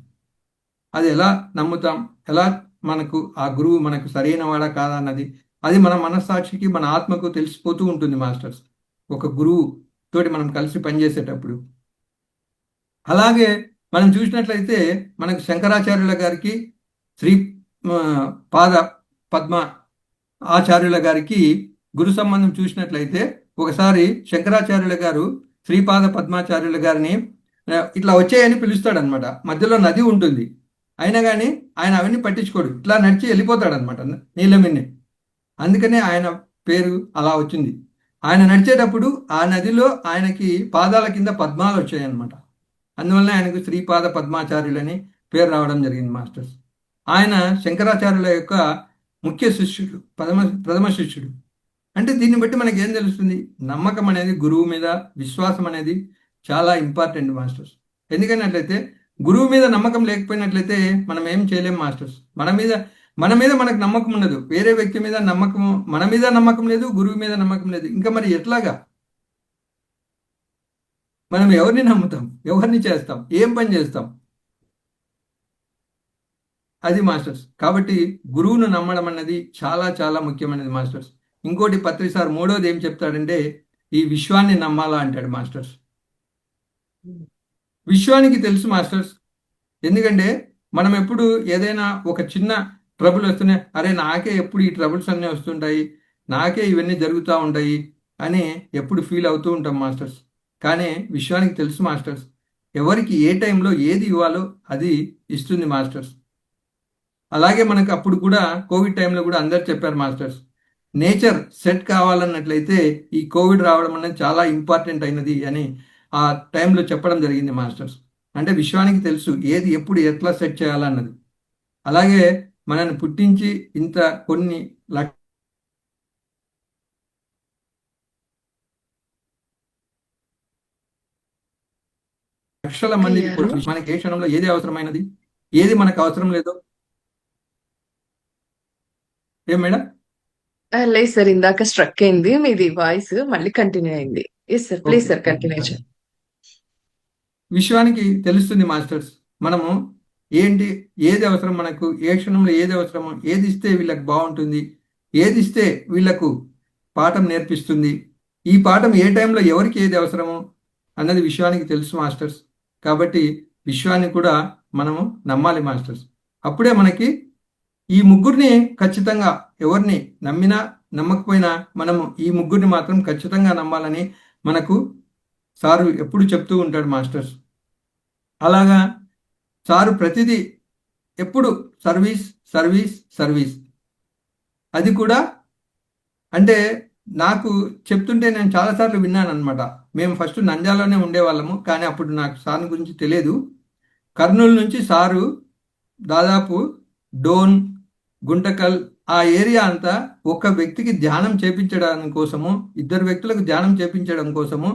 అది ఎలా నమ్ముతాం, ఎలా మనకు ఆ గురువు మనకు సరైన వాడా కాదా అన్నది అది మన మనస్సాక్షికి, మన ఆత్మకు తెలిసిపోతూ ఉంటుంది మాస్టర్స్, ఒక గురువు తోటి మనం కలిసి పనిచేసేటప్పుడు. అలాగే మనం చూసినట్లయితే మనకు శంకరాచార్యుల గారికి, శ్రీ పాద పద్మ ఆచార్యుల గారికి గురు సంబంధం చూసినట్లయితే, ఒకసారి శంకరాచార్యుల గారు శ్రీపాద పద్మాచార్యుల గారిని ఇట్లా వచ్చేయని పిలుస్తాడనమాట. మధ్యలో నది ఉంటుంది, అయినా కానీ ఆయన అవన్నీ పట్టించుకోడు, ఇట్లా నడిచి వెళ్ళిపోతాడనమాట నీళ్ళ మిన్నే. అందుకనే ఆయన పేరు అలా వచ్చింది. ఆయన నడిచేటప్పుడు ఆ నదిలో ఆయనకి పాదాల కింద పద్మాలు వచ్చాయన్నమాట. అందువల్ల ఆయనకు శ్రీపాద పద్మాచార్యులని పేరు రావడం జరిగింది మాస్టర్స్. ఆయన శంకరాచార్యుల యొక్క ముఖ్య శిష్యుడు, ప్రథమ శిష్యుడు. అంటే దీన్ని బట్టి మనకి ఏం తెలుస్తుంది, నమ్మకం అనేది, గురువు మీద విశ్వాసం అనేది చాలా ఇంపార్టెంట్ మాస్టర్స్. ఎందుకన్నట్లయితే గురువు మీద నమ్మకం లేకపోయినట్లయితే మనం ఏం చేయలేం మాస్టర్స్. మన మీద మనకు నమ్మకం ఉండదు, వేరే వ్యక్తి మీద నమ్మకం, మన మీద నమ్మకం లేదు, గురువు మీద నమ్మకం లేదు, ఇంకా మరి ఎట్లాగా మనం ఎవరిని నమ్ముతాం, ఎవరిని చేస్తాం, ఏం పని చేస్తాం? అది మాస్టర్స్. కాబట్టి గురువును నమ్మడం అన్నది చాలా చాలా ముఖ్యమైనది మాస్టర్స్. ఇంకోటి పత్రిసార్ మూడోది ఏం చెప్తాడంటే, ఈ విశ్వాన్ని నమ్మాలా అంటాడు మాస్టర్స్. విశ్వానికి తెలుసు మాస్టర్స్. ఎందుకంటే మనం ఎప్పుడు ఏదైనా ఒక చిన్న ట్రబుల్ వస్తూనే, అరే నాకే ఎప్పుడు ఈ ట్రబుల్స్ అన్నీ వస్తుంటాయి, నాకే ఇవన్నీ జరుగుతూ ఉంటాయి అని ఎప్పుడు ఫీల్ అవుతూ ఉంటాం మాస్టర్స్. కానీ విశ్వానికి తెలుసు మాస్టర్స్, ఎవరికి ఏ టైంలో ఏది ఇవ్వాలో అది ఇస్తుంది మాస్టర్స్. అలాగే మనకు అప్పుడు కూడా కోవిడ్ టైంలో కూడా అందరు చెప్పారు మాస్టర్స్, నేచర్ సెట్ కావాలన్నట్లయితే ఈ కోవిడ్ రావడం అనేది చాలా ఇంపార్టెంట్ అయినది అని ఆ టైంలో చెప్పడం జరిగింది మాస్టర్స్. అంటే విశ్వానికి తెలుసు ఏది ఎప్పుడు ఎట్లా సెట్ చేయాలన్నది. అలాగే మనల్ని పుట్టించి ఇంత కొన్ని లక్షల మందికి మనకి ఏ క్షణంలో ఏది అవసరమైనది, ఏది మనకు అవసరం లేదో. ఏం మేడం? లేదు సార్, ఇందాక స్ట్రక్ అయింది మీది వాయిస్, మళ్ళీ కంటిన్యూ అయింది. Yes sir, please sir continue చేయండి. విశ్వానికి తెలుస్తుంది మాస్టర్స్, మనము ఏంటి, ఏది అవసరం మనకు, ఏ క్షణంలో ఏది అవసరమో, ఏది ఇస్తే వీళ్ళకి బాగుంటుంది, ఏది ఇస్తే వీళ్ళకు పాఠం నేర్పిస్తుంది, ఈ పాఠం ఏ టైంలో ఎవరికి ఏది అవసరమో అన్నది విశ్వానికి తెలుసు మాస్టర్స్. కాబట్టి విశ్వాన్ని కూడా మనము నమ్మాలి మాస్టర్స్. అప్పుడే మనకి ఈ ముగ్గురిని ఖచ్చితంగా, ఎవరిని నమ్మినా నమ్మకపోయినా మనము ఈ ముగ్గురిని మాత్రం ఖచ్చితంగా నమ్మాలని మనకు సారు ఎప్పుడు చెప్తూ ఉంటాడు మాస్టర్స్. అలాగా సారు ప్రతిదీ ఎప్పుడు సర్వీస్ సర్వీస్ సర్వీస్. అది కూడా అంటే నాకు చెప్తుంటే నేను చాలాసార్లు విన్నాను అనమాట. మేము ఫస్ట్ నంద్యాలలోనే ఉండేవాళ్ళము, కానీ అప్పుడు నాకు సార్ గురించి తెలియదు. కర్నూలు నుంచి సారు దాదాపు డోన్, గుంటకల్ ఆ ఏరియా అంతా ఒక వ్యక్తికి ధ్యానం చేపించడం కోసము, ఇద్దరు వ్యక్తులకు ధ్యానం చేపించడం కోసము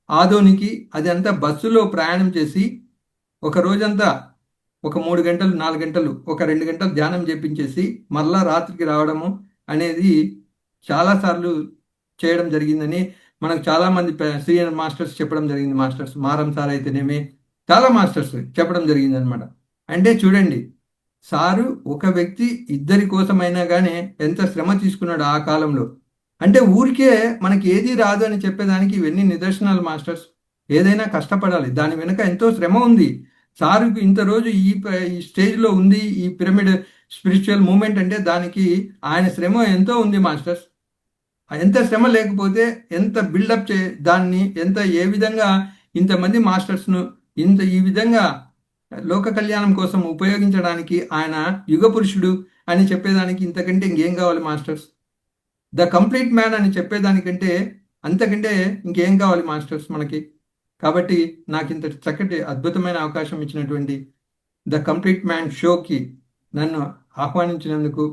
ఆదోనికి అది అంతా బస్సులో ప్రయాణం చేసి ఒక రోజంతా ఒక 3 గంటలు 4 గంటలు ఒక 2 గంటలు ధ్యానం చేపించేసి మళ్ళా రాత్రికి రావడము అనేది చాలాసార్లు చేయడం జరిగిందని మనకు చాలా మంది సీనియర్ మాస్టర్స్ చెప్పడం జరిగింది. మాస్టర్స్ మారం సార్ అయితేనేమి చాలా మాస్టర్స్ చెప్పడం జరిగింది అనమాట. అంటే చూడండి, సారు ఒక వ్యక్తి ఇద్దరి కోసమైనా కానీ ఎంత శ్రమ తీసుకున్నాడు ఆ కాలంలో. అంటే ఊరికే మనకి ఏది రాదు అని చెప్పేదానికి ఇవన్నీ నిదర్శనాలు మాస్టర్స్. ఏదైనా కష్టపడాలి, దాని వెనుక ఎంతో శ్రమ ఉంది. సారుకు ఇంత రోజు ఈ స్టేజ్లో ఉంది, ఈ పిరమిడ్ స్పిరిచువల్ మూమెంట్ అంటే దానికి ఆయన శ్రమ ఎంతో ఉంది మాస్టర్స్. ఎంత శ్రమ లేకపోతే ఎంత బిల్డప్ దాన్ని ఎంత ఏ విధంగా ఇంతమంది మాస్టర్స్ను ఈ విధంగా లోక కళ్యాణం కోసం ఉపయోగించడానికి ఆయన యుగ పురుషుడు అని చెప్పేదానికి ఇంతకంటే ఇంకేం కావాలి మాస్టర్స్? ద కంప్లీట్ మ్యాన్ అని చెప్పేదానికంటే అంతకంటే ఇంకేం కావాలి మాస్టర్స్ మనకి? కాబట్టి నాకు ఇంత చక్కటి అద్భుతమైన అవకాశం ఇచ్చినటువంటి ద కంప్లీట్ మ్యాన్ షోకి నన్ను ఆహ్వానించినందుకు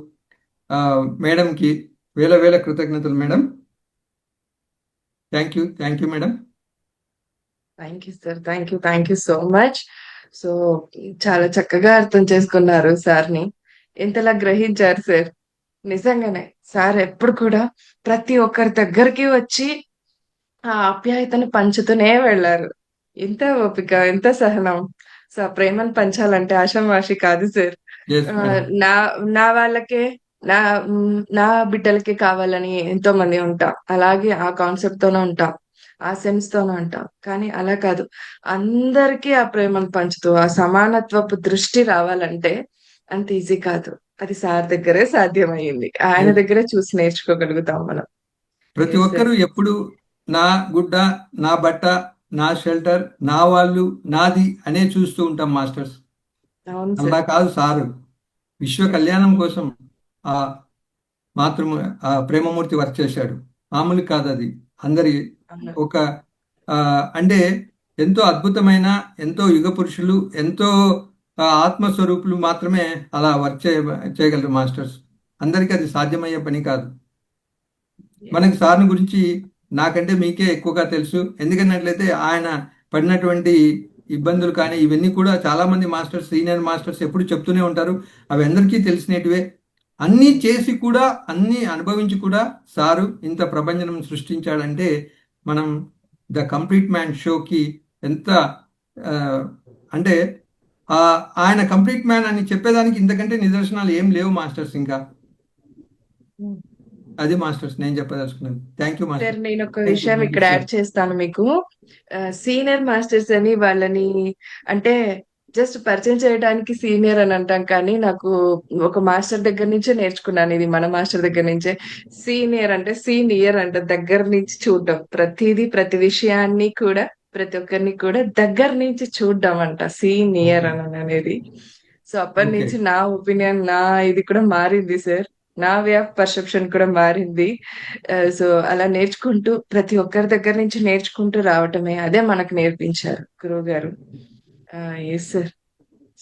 మేడంకి వేల వేల కృతజ్ఞతలు madam. Thank you madam. Thank you sir. Thank you so much. So చాలా చక్కగా అర్థం చేసుకున్నారు సార్ని. ఎంతలా గ్రహించారు సార్. నిజంగానే సార్ ఎప్పుడు కూడా ప్రతి ఒక్కరి దగ్గరికి వచ్చి ఆ ఆప్యాయతను పంచుతూనే వెళ్ళారు. ఎంత ఓపిక, ఎంత సహనం. సో ఆ ప్రేమను పంచాలంటే ఆషామాషి కాదు సార్. Yes, ఆ, madam. నా వాళ్ళకే నా బిడ్డలకి కావాలని ఎంతో మంది ఉంటాం. అలాగే ఆ కాన్సెప్ట్ తోనే ఉంటాం, ఆ సెన్స్ తోనే ఉంటాం. కానీ అలా కాదు, అందరికీ ఆ ప్రేమను పంచుతూ ఆ సమానత్వపు దృష్టి రావాలంటే అంత ఈజీ కాదు. అది సార్ దగ్గరే సాధ్యమయ్యింది. ఆయన Yes. దగ్గరే చూసి నేర్చుకోగలుగుతాం మనం. ప్రతి Yes, sir. ఒక్కరూ ఎప్పుడు నా గుడ్డ, నా బట్ట, నా షెల్టర్, నా వాళ్ళు, నాది అనే చూస్తూ ఉంటాం మాస్టర్స్. అవును అలా సార్. కాదు సారు విశ్వ కళ్యాణం కోసం ఆ ఆ ప్రేమమూర్తి వర్క్ చేశాడు. మామూలు కాదు అది. అందరి అవును. ఒక అంటే ఎంతో అద్భుతమైన, ఎంతో యుగ పురుషులు, ఎంతో ఆత్మస్వరూపులు మాత్రమే అలా వర్క్ చేయగలరు మాస్టర్స్. అందరికీ అది సాధ్యమయ్యే పని కాదు. మనకి సార్ని గురించి నాకంటే మీకే ఎక్కువగా తెలుసు. ఎందుకన్నట్లయితే ఆయన పడినటువంటి ఇబ్బందులు కానీ ఇవన్నీ కూడా చాలా మంది మాస్టర్స్, సీనియర్ మాస్టర్స్ ఎప్పుడు చెప్తూనే ఉంటారు. అవి అందరికీ తెలిసినటివే. అన్నీ చేసి కూడా, అన్నీ అనుభవించి కూడా సారు ఇంత ప్రపంచం సృష్టించాడంటే మనం ద కంప్లీట్ మ్యాన్ షోకి ఎంత అంటే ఆయన కంప్లీట్ మ్యాన్ అని చెప్పేదానికి ఇంతకంటే నిదర్శనాలు ఏం లేవు మాస్టర్స్. ఇంకా అది మాస్టర్స్ నేను చెప్పదలుచుకున్నాను. Thank you sir, master. నేను ఒక విషయం ఇక్కడ యాడ్ చేస్తాను మీకు. సీనియర్ మాస్టర్స్ అని వాళ్ళని అంటే జస్ట్ పరిచయం చేయడానికి సీనియర్ అని అంటాం, కానీ నాకు ఒక మాస్టర్ దగ్గర నుంచే నేర్చుకున్నాను ఇది, మన మాస్టర్ దగ్గర నుంచే. సీనియర్ అంటే సీనియర్ అంటే దగ్గర నుంచి చూడడం, ప్రతిదీ ప్రతి విషయాన్ని కూడా ప్రతి ఒక్కరిని కూడా దగ్గర నుంచి చూడడం అంట సీనియర్ అని అనేది. సో అప్పటి Okay. నుంచి నా ఒపీనియన్, నా ఇది కూడా మారింది సార్. నా వే ఆఫ్ పర్సెప్షన్ కూడా మారింది. సో అలా నేర్చుకుంటూ ప్రతి ఒక్కరి దగ్గర నుంచి నేర్చుకుంటూ రావటమే, అదే మనకు నేర్పించారు గురువు గారు. Yes sir.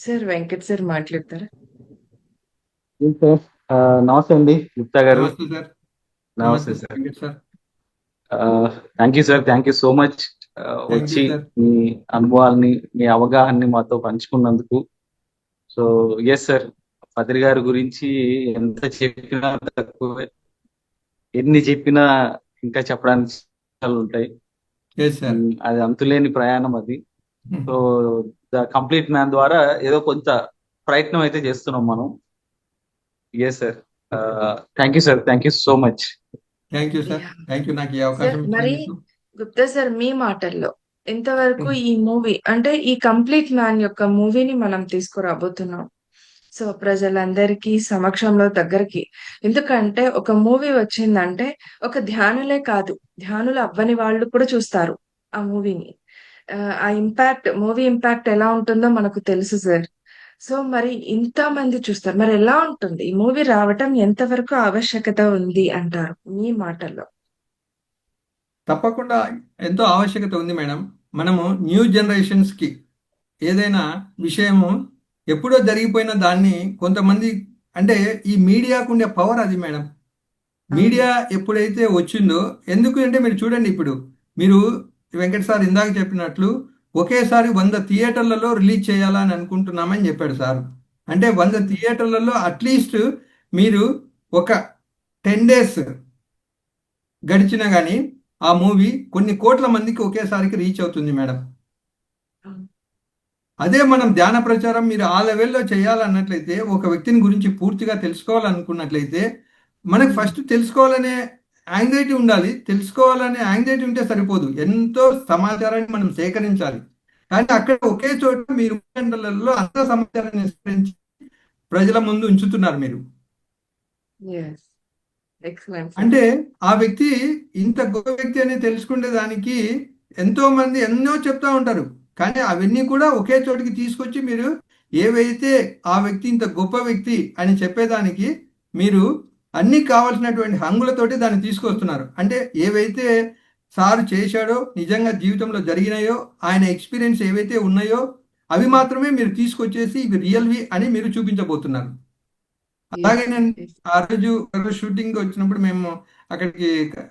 Sir Venkat sir మాట్లాడతారా? ఏం సార్? నమస్తే అండి గుప్తా గారు. నమస్తే సార్. నమస్తే sir. Venkat sir. Thank you so much వచ్చి sir. మీ అనుభవాల్ని, మీ అవగాహనని మాతో పంచుకున్నందుకు. సో ఎస్ సార్, పత్రి గారి గురించి ఎంత చెప్పినా తక్కువే, ఎన్ని చెప్పినా ఇంకా చెప్పడానికి చాలా ఉంటాయి. Yes, sir. అది అంతులేని ప్రయాణం అది. సో ద కంప్లీట్ మ్యాన్ ద్వారా ఏదో కొంత ప్రయత్నం అయితే చేస్తున్నాం మనం. Yes sir. Thank you sir. Thank you so much. Thank you sir. Yeah. Thank you నాకు ఈ సార్ అవకాశం మరి ఇచ్చినందుకు. గుప్తా సార్, మీ మాటల్లో ఇంతవరకు ఈ మూవీ అంటే ఈ కంప్లీట్ మ్యాన్ యొక్క మూవీని మనం తీసుకురాబోతున్నాం సో ప్రజలందరికీ సమక్షంలో దగ్గరికి. ఎందుకంటే ఒక మూవీ వచ్చిందంటే ఒక ధ్యానులే కాదు, ధ్యానులు అవ్వని వాళ్ళు కూడా చూస్తారు ఆ మూవీని. ఆ మూవీ ఇంపాక్ట్ ఎలా ఉంటుందో మనకు తెలుసు సార్. సో మరి ఇంత మంది చూస్తారు, మరి ఎలా ఉంటుంది ఈ మూవీ రావటం, ఎంతవరకు ఆవశ్యకత ఉంది అంటారు మీ మాటల్లో? తప్పకుండా ఎంతో ఆవశ్యకత ఉంది మేడం. మనము న్యూ జనరేషన్స్కి ఏదైనా విషయము ఎప్పుడో జరిగిపోయిన దాన్ని కొంతమంది అంటే ఈ మీడియాకు ఉండే పవర్ అది మేడం. మీడియా ఎప్పుడైతే వచ్చిందో, ఎందుకు అంటే మీరు చూడండి, ఇప్పుడు మీరు వెంకట సార్ ఇందాక చెప్పినట్లు ఒకేసారి 100 థియేటర్లలో రిలీజ్ చేయాలని అనుకుంటున్నామని చెప్పాడు సార్. అంటే 100 థియేటర్లలో అట్లీస్ట్ మీరు ఒక 10 days గడిచినా కానీ ఆ మూవీ కొన్ని కోట్ల మందికి ఒకేసారికి రీచ్ అవుతుంది మేడం. అదే మనం ధ్యాన ప్రచారం మీరు ఆ లెవెల్లో చేయాలన్నట్లయితే, ఒక వ్యక్తిని గురించి పూర్తిగా తెలుసుకోవాలనుకున్నట్లయితే, మనకు ఫస్ట్ తెలుసుకోవాలనే యాంగ్జైటీ ఉండాలి. తెలుసుకోవాలనే యాంగ్జైటీ ఉంటే సరిపోదు. ఎంతో సమాచారాన్ని మనం సేకరించాలి. కానీ అక్కడ ఒకే చోట మీరు 3 గంటలలో అంత సమాచారాన్ని సేకరించి ప్రజల ముందు ఉంచుతున్నారు మీరు. ఎస్. Excellent sir. అంటే ఆ వ్యక్తి ఇంత గొప్ప వ్యక్తి అని తెలుసుకునే దానికి ఎంతో మంది ఎన్నో చెప్తా ఉంటారు. కానీ అవన్నీ కూడా ఒకే చోటికి తీసుకొచ్చి మీరు ఏవైతే ఆ వ్యక్తి ఇంత గొప్ప వ్యక్తి అని చెప్పేదానికి మీరు అన్ని కావాల్సినటువంటి హంగులతోటి దాన్ని తీసుకొస్తున్నారు. అంటే ఏవైతే సార్ చేశాడో, నిజంగా జీవితంలో జరిగినాయో, ఆయన ఎక్స్పీరియన్స్ ఏవైతే ఉన్నాయో అవి మాత్రమే మీరు తీసుకొచ్చేసి ఇవి రియల్వి అని మీరు చూపించబోతున్నారు. అలాగే నేను ఆ రోజు షూటింగ్ వచ్చినప్పుడు మేము అక్కడికి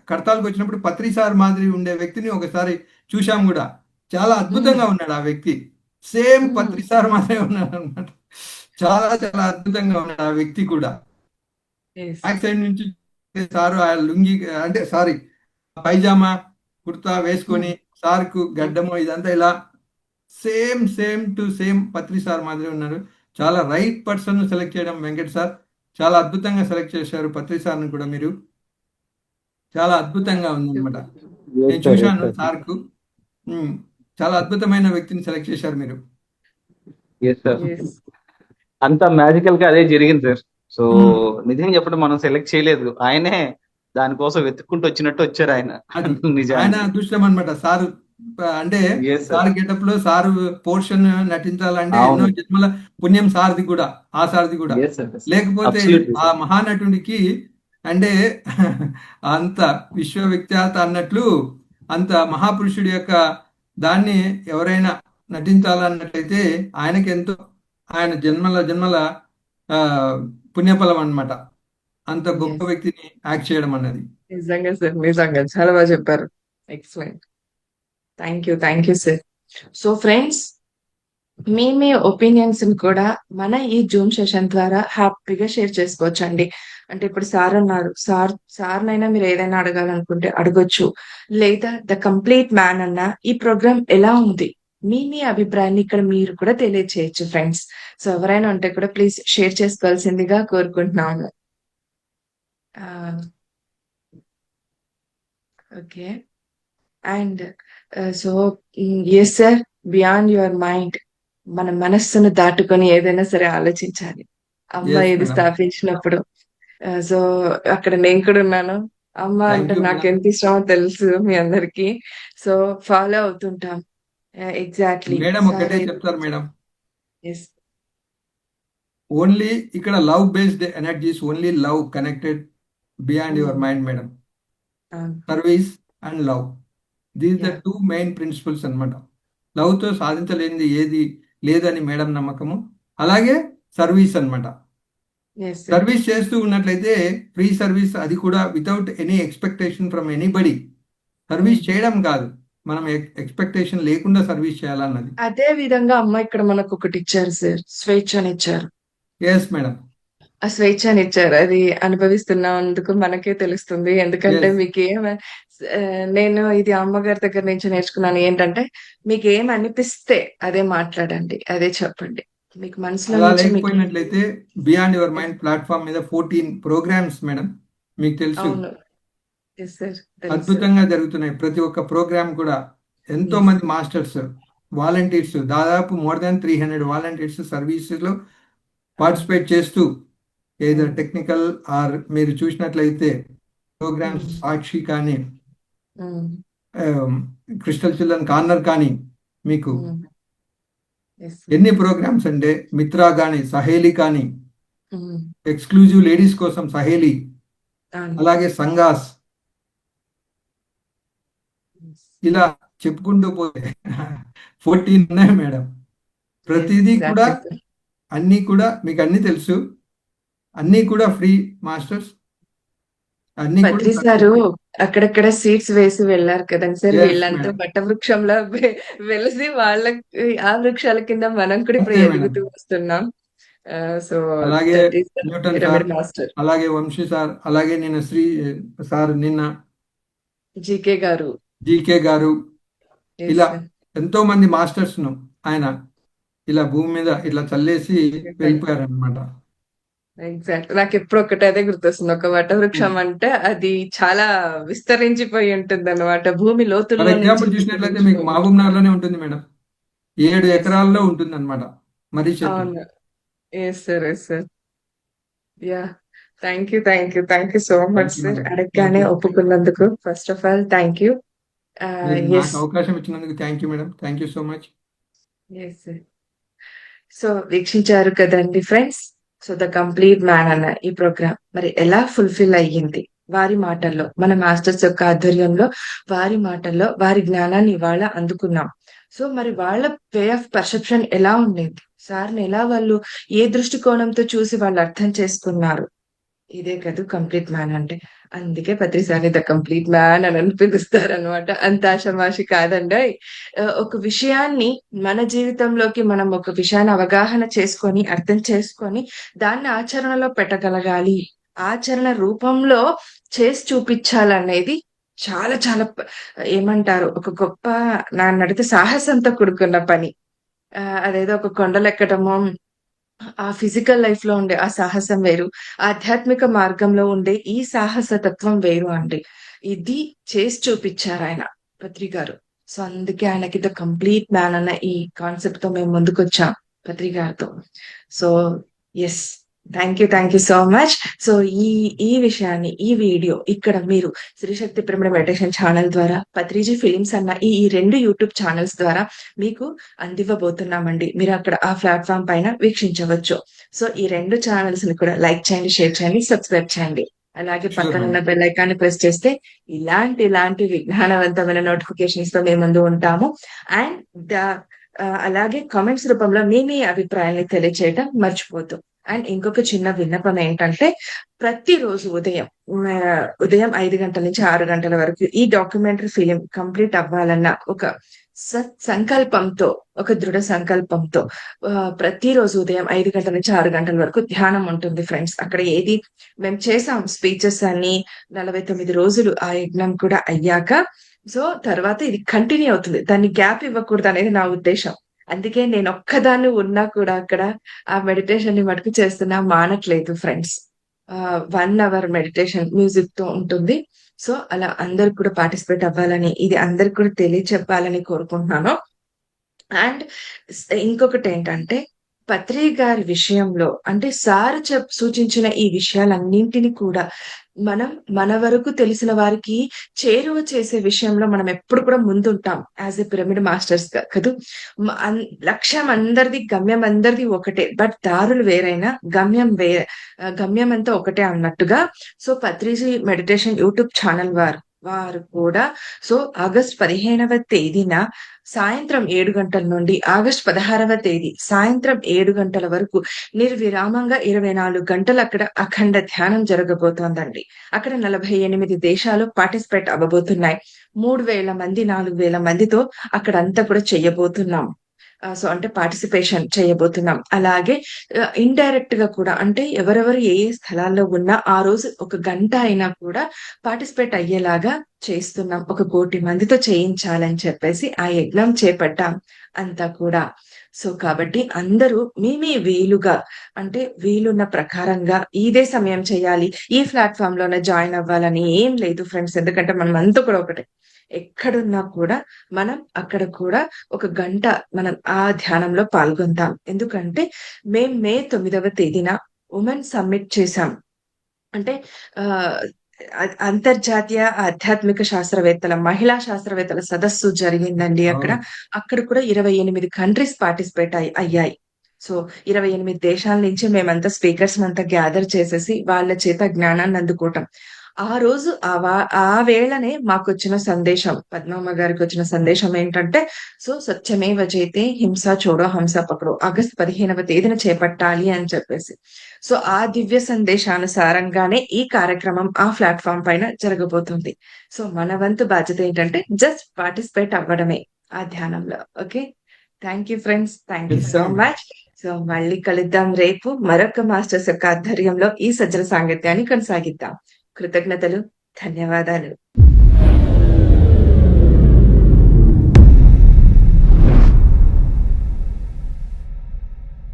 కడతాలకు వచ్చినప్పుడు పత్రి సార్ మాదిరి ఉండే వ్యక్తిని ఒకసారి చూశాం కూడా. చాలా అద్భుతంగా ఉన్నాడు ఆ వ్యక్తి. సేమ్ పత్రి సార్ మాదిరే ఉన్నాడు అనమాట. చాలా చాలా అద్భుతంగా ఉన్నాడు ఆ వ్యక్తి కూడా. ఎస్. బ్యాక్ సైడ్ నుంచి సారు ఆ లుంగి అంటే సారీ పైజామా కుర్తా వేసుకొని సార్కు గడ్డము ఇదంతా ఇలా same to same Patri sir మాదిరి ఉన్నారు. చాలా రైట్ పర్సన్ సెలెక్ట్ చేయడం వెంకట్ సార్. చాలా అద్భుతంగా సెలెక్ట్ చేశారు పత్రి సార్ని కూడా మీరు. చాలా అద్భుతంగా ఉందన్నమాట. నేను చూశాను సార్కు. చాలా అద్భుతమైన వ్యక్తిని సెలెక్ట్ చేశారు మీరు. Yes sir. ఎస్. అంత మ్యాజికల్ గా అదే జరిగింది సార్. సో నిజంగా చెప్పడం మనం సెలెక్ట్ చేయలేదు, ఆయనే దానికోసం వెతుక్కుంటూ వచ్చినట్టు వచ్చారు ఆయన. అది ఆయన నిజానికి అదృష్టం అనమాట. సారు అంటే Yes, sir. సార్ గెటప్ లో సారు పోర్షన్ నటించాలంటే అవును. ఎన్నో జన్మల పుణ్యం సార్ది కూడా, ఆ సార్ది కూడా. Yes, sir. లేకపోతే Absolutely, ఆ sir. మహానటుడికి అంటే అంత విశ్వవిఖ్యాత అన్నట్లు అంత మహాపురుషుడి యొక్క దాన్ని ఎవరైనా నటించాలన్నట్లయితే ఆయనకి ఎంతో ఆయన జన్మల ఆ పుణ్యఫలం అన్నమాట. అంత గొప్ప Yes. వ్యక్తిని యాక్ట్ చేయడం అన్నది. నిజంగా సార్. నిజంగా చాలా బాగా చెప్పారు. Excellent. Thank you sir. So friends, me opinions కూడా మన ఈ జూమ్ సెషన్ ద్వారా హ్యాపీగా షేర్ చేసుకోవచ్చండి. అంటే ఇప్పుడు సార్ అన్నారు, సార్నైనా మీరు ఏదైనా అడగాలనుకుంటే అడగొచ్చు. లేదా ద కంప్లీట్ మ్యాన్ అన్న ఈ ప్రోగ్రామ్ ఎలా ఉంది, మీ అభిప్రాయాన్ని ఇక్కడ మీరు కూడా తెలియచేయచ్చు ఫ్రెండ్స్. సో ఎవరైనా ఉంటే కూడా ప్లీజ్ షేర్ చేసుకోవాల్సిందిగా కోరుకుంటున్నాను. Okay. And so yes sir, beyond your mind, మన మనస్సును దాటుకొని ఏదైనా సరే ఆలోచించాలి. అమ్మ Yes, ఇది madam. స్థాపించినప్పుడు సో అక్కడ నేను కూడా ఉన్నాను. అమ్మ Thank అంటే you, నాకు madam. ఎంత ఇష్టమో తెలుసు మీ అందరికి. సో ఫాలో అవుతుంటాం. Exactly madam sir. ఒకటే చెప్తారు మేడం, ఎస్. ఓన్లీ ఇక్కడ love based energies, only love connected beyond your mind madam. Service and love, these the Yeah. 2 main principles అన్నమాట. లవ్ తో సాధించలేనిది ఏది లేదని మేడం నమ్మకము. అలాగే సర్వీస్ అన్నమాట. Yes sir. సర్వీస్ చేస్తూ ఉన్నట్లయితే ఫ్రీ సర్వీస్, అది కూడా without any expectation from anybody. Service చేయడం కాదు, మనం ఎక్స్పెక్టేషన్ లేకుండా సర్వీస్ చేయాలన్నది. అదే విధంగా అమ్మ ఇక్కడ మనకు ఒకటి ఇచ్చారు సార్, స్వేచ్ఛనిచ్చారు. Yes madam. ఆ స్వేచ్ఛనిచ్చారు. అది అనుభవిస్తున్నందుకు మనకే తెలుస్తుంది. ఎందుకంటే Yes. నేను ఇది అమ్మగారి దగ్గర నుంచి నేర్చుకున్నాను. ఏంటంటే మీకేం అనిపిస్తే అదే మాట్లాడండి, అదే చెప్పండి. మీకు మనసులో అలా నుంచి మీకు లేకపోయినట్లయితే బియాండ్ యువర్ మైండ్ ప్లాట్ఫామ్ మీద 14 ప్రోగ్రామ్స్ మేడం, మీకు తెలుసు అవును. Yes sir. తెలుసు. అద్భుతంగా జరుగుతున్నాయి. ప్రతి ఒక్క ప్రోగ్రామ్ కూడా ఎంతో మంది మాస్టర్స్, వాలంటీర్స్, దాదాపు మోర్ దాన్ 300 వాలంటీర్స్ సర్వీసెస్ లో పార్టిసిపేట్ చేస్తూ ఏదర్ టెక్నికల్ ఆర్ మీరు చూసినట్లయితే ప్రోగ్రామ్స్ సాక్షి కానీ క్రిస్టల్ చిల్డ్రన్ కార్నర్ కానీ మీకు ఎస్. ఎన్ని ప్రోగ్రామ్స్ అంటే మిత్రా కానీ, సహేలి కానీ, ఎక్స్క్లూజివ్ లేడీస్ కోసం సహేలి, అలాగే సంగాస్, ఇలా చెప్పుకుంటూ పోతే 14 ఉన్నాయి మేడం. ప్రతిదీ కూడా అన్నీ కూడా మీకు అన్ని తెలుసు, అన్నీ కూడా ఫ్రీ మాస్టర్స్, అన్ని పత్రి సారు అక్కడక్కడ సీట్స్ వేసి వెళ్ళారు కదండి సార్. Yes, వీళ్ళంతా madam. బట్ట వృక్షంలో వెలిసి వాళ్ళకి ఆ వృక్షాల కింద మనం కూడా ఇప్పుడు అంతే, madam. ఎదుగుతూ వస్తున్నాం. సో అలాగే that is the Newton pyramid sir, master. అలాగే వంశీ సార్, అలాగే నిన్న శ్రీ సార్ నిన్న జీకే గారు. జీకే గారు, ఎస్ ఇలా సార్. ఎంతో మంది మాస్టర్స్ ను ఆయన ఇలా భూమి మీద ఇట్లా చల్లేసి వెళ్ళిపోయారనమాట. ఎగ్జాక్ట్. నాకు ఎప్పుడు ఒకటి అదే గుర్తొస్తుంది. ఒక వటవృక్షం అంటే అది చాలా విస్తరించిపోయి ఉంటుంది అనమాట. భూమి ఫర్ లోతుల్లో నుంచి ఎగ్జాంపుల్ చూసినట్లయితే మీకు విస్తరించిపోయి మహబూబ్ ఉంటుంది. నగర్ లోనే ఉంటుంది మేడం. 7 ఎస్. ఎకరాల్లో ఉంటుంది అనమాట మర్రి చెట్టు. అవును. Yes sir. Yes sir. Yeah. Thank you so much thank you sir. Madam. Thank అడగగానే యూ. ఒప్పుకున్నందుకు first of all thank you. మీరు నాకు ఎస్. అవకాశం ఇచ్చినందుకు thank you madam. Thank you so much. Yes sir. So వీక్షించారు కదండి friends. So the complete man అన్న ఈ ప్రోగ్రామ్ మరి ఎలా ఫుల్ఫిల్ అయ్యింది వారి మాటల్లో, మన మాస్టర్స్ యొక్క ఆధ్వర్యంలో వారి మాటల్లో వారి జ్ఞానాన్ని ఇవాళ అందుకున్నాం. సో మరి వాళ్ళ వే ఆఫ్ పర్సెప్షన్ ఎలా ఉండేది, సార్ని ఎలా వాళ్ళు ఏ దృష్టికోణంతో చూసి వాళ్ళు అర్థం చేసుకున్నారు, ఇదే కదా కంప్లీట్ మ్యాన్ అంటే. అందుకే ప్రతిసారి ద కంప్లీట్ మ్యాన్ అని పిలుస్తారు అనమాట. అంత ఆషమాషి కాదండి. ఒక విషయాన్ని మన జీవితంలోకి మనం ఒక విషయాన్ని అవగాహన చేసుకొని అర్థం చేసుకొని దాన్ని ఆచరణలో పెట్టగలగాలి, ఆచరణ రూపంలో చేసి చూపించాలనేది చాలా చాలా ఏమంటారు ఒక గొప్ప, నన్ను అడిగితే సాహసంతో కూడుకున్న పని. అదేదో ఒక కొండలెక్కడమో ఆ ఫిజికల్ లైఫ్ లో ఉండే ఆ సాహసం వేరు, ఆధ్యాత్మిక మార్గంలో ఉండే ఈ సాహస తత్వం వేరు అండి. ఇది చేసి చూపించారు ఆయన పత్రి గారు. సో అందుకే ఆయనకి ద కంప్లీట్ మ్యాన్ అన్న ఈ కాన్సెప్ట్ తో మేము ముందుకొచ్చాం పత్రి గారితో. So yes, thank you so much. So ఈ విషయాన్ని, ఈ వీడియో ఇక్కడ మీరు శ్రీశక్తి పిరమిడ్ మెడిటేషన్ ఛానల్ ద్వారా, పత్రిజీ ఫిలిమ్స్ అన్న ఈ 2 యూట్యూబ్ ఛానల్స్ ద్వారా మీకు అందివ్వబోతున్నామండి. మీరు అక్కడ ఆ ప్లాట్ఫామ్ పైన వీక్షించవచ్చు. సో ఈ 2 ఛానల్స్ ని కూడా లైక్ చేయండి, షేర్ చేయండి, సబ్స్క్రైబ్ చేయండి. అలాగే షూర్ పక్కన ఉన్న మేడం. బెల్ ఐకాన్ ని ప్రెస్ చేస్తే ఇలాంటి విజ్ఞానవంతమైన నోటిఫికేషన్స్ తో మేము ముందు ఉంటాము. అండ్ అలాగే కామెంట్స్ రూపంలో మీ అభిప్రాయాన్ని తెలియచేయటం మర్చిపోతూ. అండ్ ఇంకొక చిన్న విన్నపం ఏంటంటే ప్రతిరోజు ఉదయం 5 గంటల నుంచి 6 గంటల వరకు ఈ డాక్యుమెంటరీ ఫిలిం కంప్లీట్ అవ్వాలన్న ఒక సంకల్పంతో, ఒక దృఢ సంకల్పంతో ప్రతిరోజు ఉదయం 5 గంటల నుంచి 6 గంటల వరకు ధ్యానం ఉంటుంది ఫ్రెండ్స్. అక్కడ ఏది మేము చేసాం స్పీచెస్ అన్ని 49 రోజులు ఆ యజ్ఞం కూడా అయ్యాక, సో తర్వాత ఇది కంటిన్యూ అవుతుంది, దాన్ని గ్యాప్ ఇవ్వకూడదు అనేది నా ఉద్దేశం. అందుకే నేను ఒక్కదాన్ని ఉన్నా కూడా అక్కడ ఆ మెడిటేషన్ ని మటుకు చేస్తున్నా, మానట్లేదు ఫ్రెండ్స్. 1 అవర్ మెడిటేషన్ మ్యూజిక్ తో ఉంటుంది. సో అలా అందరికి కూడా పార్టిసిపేట్ అవ్వాలని, ఇది అందరికి కూడా తెలియచెప్పాలని కోరుకుంటున్నాను. అండ్ ఇంకొకటి ఏంటంటే పత్రి గారి విషయంలో అంటే సార్ సూచించిన ఈ విషయాలన్నింటినీ కూడా మనం మన వరకు తెలిసిన వారికి చేరువ చేసే విషయంలో మనం ఎప్పుడు కూడా ముందుంటాం యాజ్ ఎ పిరమిడ్ మాస్టర్స్ గా కదూ. లక్ష్యం అందరిది, గమ్యం అందరిది ఒకటే, బట్ దారులు వేరైనా గమ్యం అంతా ఒకటే అన్నట్టుగా. So Patriji meditation YouTube channel వారు కూడా సో ఆగస్ట్ 15వ తేదీన సాయంత్రం 7 గంటల నుండి ఆగస్ట్ 16వ తేదీ సాయంత్రం 7 గంటల వరకు నిర్విరామంగా 24 గంటలు అక్కడ అఖండ ధ్యానం జరగబోతోందండి. అక్కడ 48 దేశాలు పార్టిసిపేట్ అవ్వబోతున్నాయి. 3000 మంది 4000 మందితో అక్కడంతా కూడా చెయ్యబోతున్నాం. సో అంటే పార్టిసిపేషన్ చేయబోతున్నాం. అలాగే ఇండైరెక్ట్ గా కూడా అంటే ఎవరెవరు ఏ స్థలాల్లో ఉన్నా ఆ రోజు 1 గంట అయినా కూడా పార్టిసిపేట్ అయ్యేలాగా చేస్తున్నాం. 1 కోటి మందితో చేయించాలని చెప్పేసి ఆ యజ్ఞం చేపట్టాం అంతా కూడా. సో కాబట్టి అందరూ మీ వీలుగా అంటే వీలున్న ప్రకారంగా ఇదే సమయం చేయాలి, ఈ ప్లాట్ఫామ్ లోనే జాయిన్ అవ్వాలని ఏం లేదు ఫ్రెండ్స్. ఎందుకంటే మనం అంతా కూడా ఒకటే, ఎక్కడున్నా కూడా మనం అక్కడ కూడా 1 గంట మనం ఆ ధ్యానంలో పాల్గొంటాం. ఎందుకంటే మేము మే 9వ తేదీన ఉమెన్ సమ్మిట్ చేశాం. అంటే అంతర్జాతీయ ఆధ్యాత్మిక శాస్త్రవేత్తల, మహిళా శాస్త్రవేత్తల సదస్సు జరిగిందండి అక్కడ. అక్కడ కూడా 28 కంట్రీస్ పార్టిసిపేట్ అయ్యాయి. సో 28 దేశాల నుంచి మేమంతా స్పీకర్స్ అంతా గ్యాదర్ చేసేసి వాళ్ళ చేత జ్ఞానాన్ని అందుకోవటం. ఆ రోజు ఆ వేళనే మాకొచ్చిన సందేశం, పద్మమ్మ గారికి వచ్చిన సందేశం ఏంటంటే సో సత్యమేవ జయతే హింస చూడో హంస పకడో ఆగస్ట్ 15వ తేదీన చేపట్టాలి అని చెప్పేసి. సో ఆ దివ్య సందేశానుసారంగానే ఈ కార్యక్రమం ఆ ప్లాట్ఫామ్ పైన జరగబోతుంది. సో మన వంతు బాధ్యత ఏంటంటే జస్ట్ పార్టిసిపేట్ అవ్వడమే ఆ ధ్యానంలో. Okay, thank you friends, thank you so much. So మళ్ళీ కలుద్దాం రేపు మరొక మాస్టర్స్ యొక్క ఆధ్వర్యంలో ఈ సజ్జన సాంగత్యాన్ని కొనసాగిద్దాం. కృతజ్ఞతలు, ధన్యవాదాలు.